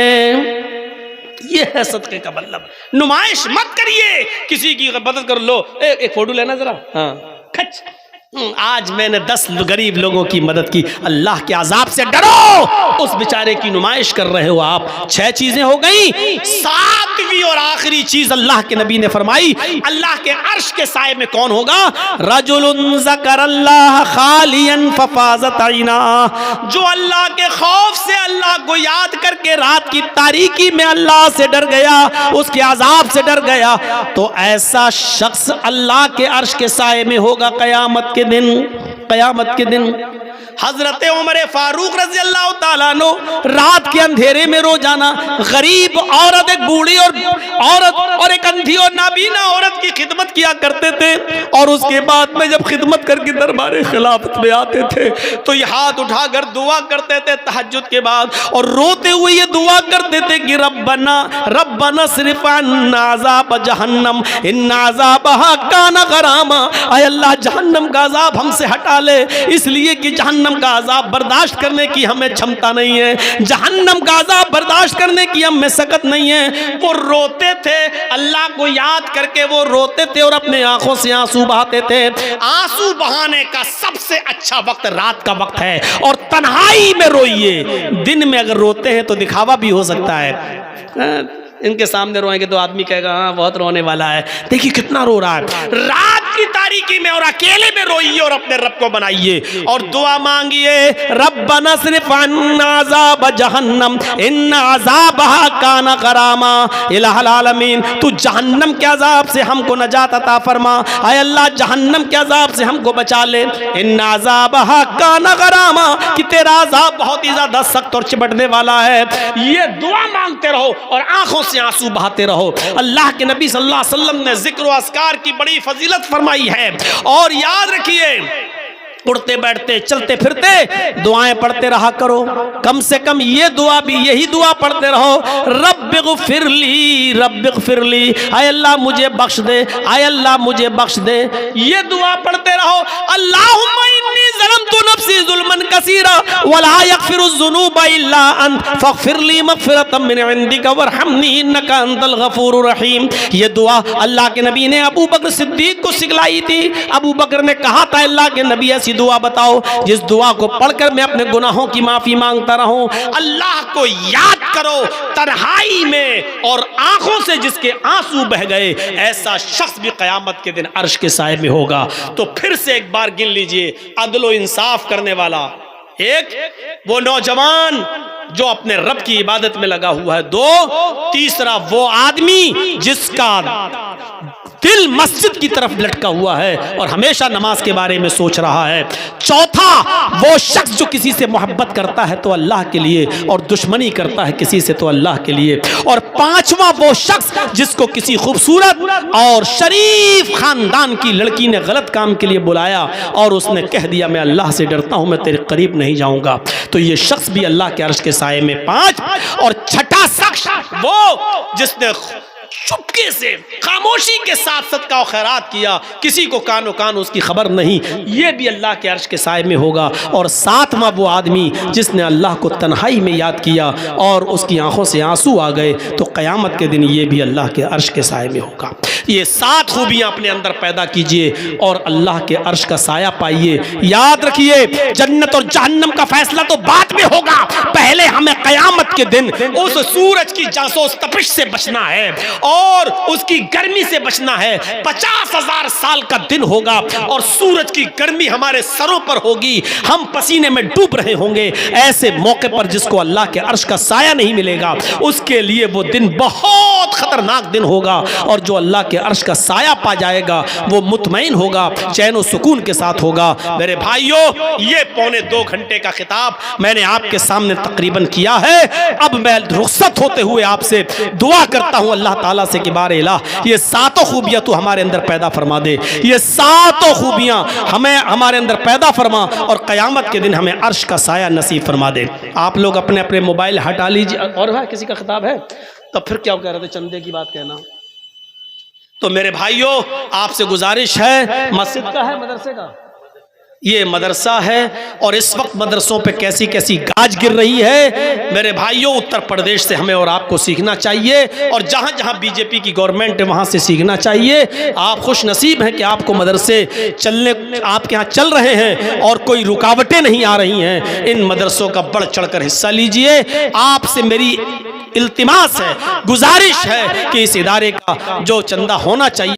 ये है सदके का मतलब। नुमाइश मत करिए, किसी की मदद कर लो। एक फोटो लेना जरा, हाँ खच। आज मैंने 10 गरीब लोगों की मदद की, अल्लाह के अजाब से डरो। उस बेचारे की नुमाइश कर रहे हो आप। 6 चीजें हो गई, 7वीं और आखिरी चीज अल्लाह के नबी ने फरमाई, अल्लाह के अर्श के साए में कौन होगा? रजुलुन ज़करल्लाह खालियन फफाज़त ऐना, जो अल्लाह के खौफ से अल्लाह को याद करके रात की तारीकी में अल्लाह से डर गया, उसके अजाब से डर गया, तो ऐसा शख्स अल्लाह के अर्श के साए में होगा क़यामत के दिन। क़यामत के दिन हजरत उमर फारूक रज़ी अल्लाह ताला अन्हु रात के अंधेरे में रोजाना गरीब औरत, एक बूढ़ी औरत और एक अंधी और नाबीना औरत की खिदमत किया करते थे। और उसके बाद में जब खिदमत करके दरबार खिलाफत में आते थे तो ये हाथ उठाकर दुआ करते थे तहज्जुद के बाद, और रोते हुए ये दुआ करते थे कि रब्बना रब्बना सिर्फ अज़ाब जहन्नम इन्ना अज़ाबहा काना गरामा, ऐ अल्लाह जहन्नम का अज़ाब हमसे हटा ले, इसलिए कि जहन्नम का अज़ाब बर्दाश्त करने की हमें क्षमता नहीं है, जहन्नम का अज़ाब बर्दाश्त करने की हम में सकत नहीं है। वो रोते थे, अल्लाह को याद करके वो रोते थे और अपने आंखों से आंसू बहाते थे। आंसू बहाने का सबसे अच्छा वक्त रात का वक्त है, और तन्हाई में रोइए। दिन में अगर रोते हैं तो दिखावा भी हो सकता है, इनके सामने रोएंगे तो आदमी कहेगा हाँ बहुत रोने वाला है, देखिए कितना रो रहा है। रात की तारीकी में और अकेले में रोइए और अपने रब को बनाइए और दुआ मांगिए, रब्बना सिर्फ अज़ाब जहन्नम इन्ना अज़ाबहा काना गरामा, इलाहुल आलमीन तू जहन्नम के अज़ाब से हमको नजात अता फरमा, ऐ अल्लाह जहन्नम के अज़ाब से हमको बचा ले, इन्ना अज़ाबहा काना गरामा, कि तेरा अज़ाब बहुत ही ज्यादा सख्त और चिपटने वाला है। ये दुआ मांगते रहो और आंखों से आंसू बहाते रहो। अल्लाह के नबी सल्लल्लाहु अलैहि वसल्लम ने जिक्र व अस्कार की बड़ी फजीलत फरमाई है, और याद रखिए उठते बैठते चलते फिरते दुआएं पढ़ते रहा करो। कम से कम ये दुआ भी, यही दुआ पढ़ते रहो, रब्बिग़फिरली रब्बिग़फिरली, ऐ अल्लाह मुझे बख्श दे, ऐ अल्लाह मुझे बख्श दे। ये दुआ पढ़ते रहो। अल्लाहुम्मा इन्नी ज़लमतु नफ्सी ज़ुल्मन कसीरा वला यग़फिरुज़्ज़ुनूबा इल्ला अंत फ़ग़फ़िरली मग़फ़िरतम मिन इंदिका वरहमनी इन्नका अंतल गफ़ूरुर रहीम। ये दुआ अल्लाह के नबी ने अबू बकर सिद्दीक़ को सिखलाई थी। अबू बकर ने कहा था अल्लाह के नबी ऐसी दुआ बताओ जिस दुआ को पढ़कर मैं अपने गुनाहों की माफी मांगता रहूं। अल्लाह को याद करो तन्हाई में और आंखों से जिसके आंसू बह गए, ऐसा शख्स भी क़यामत के दिन अर्श के साए में होगा। तो फिर से एक बार गिन लीजिए, अदलो इंसाफ करने वाला एक, वो नौजवान जो अपने रब की इबादत में लगा हुआ है, 2, तीसरा वो आदमी जिसका दिल मस्जिद की तरफ लटका हुआ है और हमेशा नमाज के बारे में सोच रहा है। चौथा, वो शख्स जो किसी से मोहब्बत करता है तो अल्लाह के लिए और दुश्मनी करता है किसी से तो अल्लाह के लिए। और पांचवा, वो शख्स जिसको किसी खूबसूरत और शरीफ खानदान की लड़की ने गलत काम के लिए बुलाया और उसने कह दिया मैं अल्लाह से डरता हूं, मैं तेरे करीब नहीं जाऊंगा, तो ये शख्स भी अल्लाह के अर्श के साये में 5। और छठा शख्स वो जिसने चुपके से खामोशी के साथ सदका और खैरात किया, किसी को कानो कान उसकी खबर नहीं, ये भी अल्लाह के अर्श के साये में होगा। और सातवां, वो आदमी जिसने अल्लाह को तन्हाई में याद किया और उसकी आंखों से आंसू आ गए, तो क़यामत के दिन ये भी अल्लाह के अर्श के साये में होगा। ये 7 खूबियां अपने अंदर पैदा कीजिए और अल्लाह के अर्श का साया पाइए। याद रखिए, जन्नत और जहन्नम का फैसला तो बाद में होगा, पहले हमें क़यामत के दिन उस सूरज की जासोस तपिश से बचना है और उसकी गर्मी से बचना है। 50,000 साल का दिन होगा और सूरज की गर्मी हमारे सरों पर होगी, हम पसीने में डूब रहे होंगे। ऐसे मौके पर जिसको अल्लाह के अर्श का साया नहीं मिलेगा, उसके लिए वो दिन बहुत खतरनाक दिन होगा। और जो अल्लाह के अर्श का साया पा जाएगा वो मुतमईन होगा, चैन और सुकून के साथ होगा। मेरे भाइयों, ये 2.25 घंटे का खिताब मैंने आपके सामने तकरीबन किया है। अब मैं रुखसत होते हुए आपसे दुआ करता हूं अल्लाह ताला से कि बारे इलाह, ये 7 खूबियां तू हमारे अंदर पैदा फरमा दे, ये 7 खूबियां हमें हमारे अंदर पैदा फरमा और क़यामत के दिन हमें अर्श का साया नसीब फरमा दे। आप लोग अपने अपने मोबाइल हटा लीजिए। और है किसी का खिताब है? तब फिर क्या कह रहे थे, चंदे की बात कहना। तो मेरे भाइयों, आपसे गुजारिश है, मस्जिद का है मदरसे का? ये मदरसा है और इस वक्त मदरसों पे कैसी कैसी गाज गिर रही है। मेरे भाइयों, उत्तर प्रदेश से हमें और आपको सीखना चाहिए और जहाँ जहाँ बीजेपी की गवर्नमेंट है वहाँ से सीखना चाहिए। आप खुश नसीब हैं कि आपको मदरसे चलने आपके यहाँ चल रहे हैं और कोई रुकावटें नहीं आ रही हैं। इन मदरसों का बढ़ चढ़ कर हिस्सा लीजिए। आपसे मेरी इल्तिमास है, गुजारिश है कि इस इदारे का जो चंदा होना चाहिए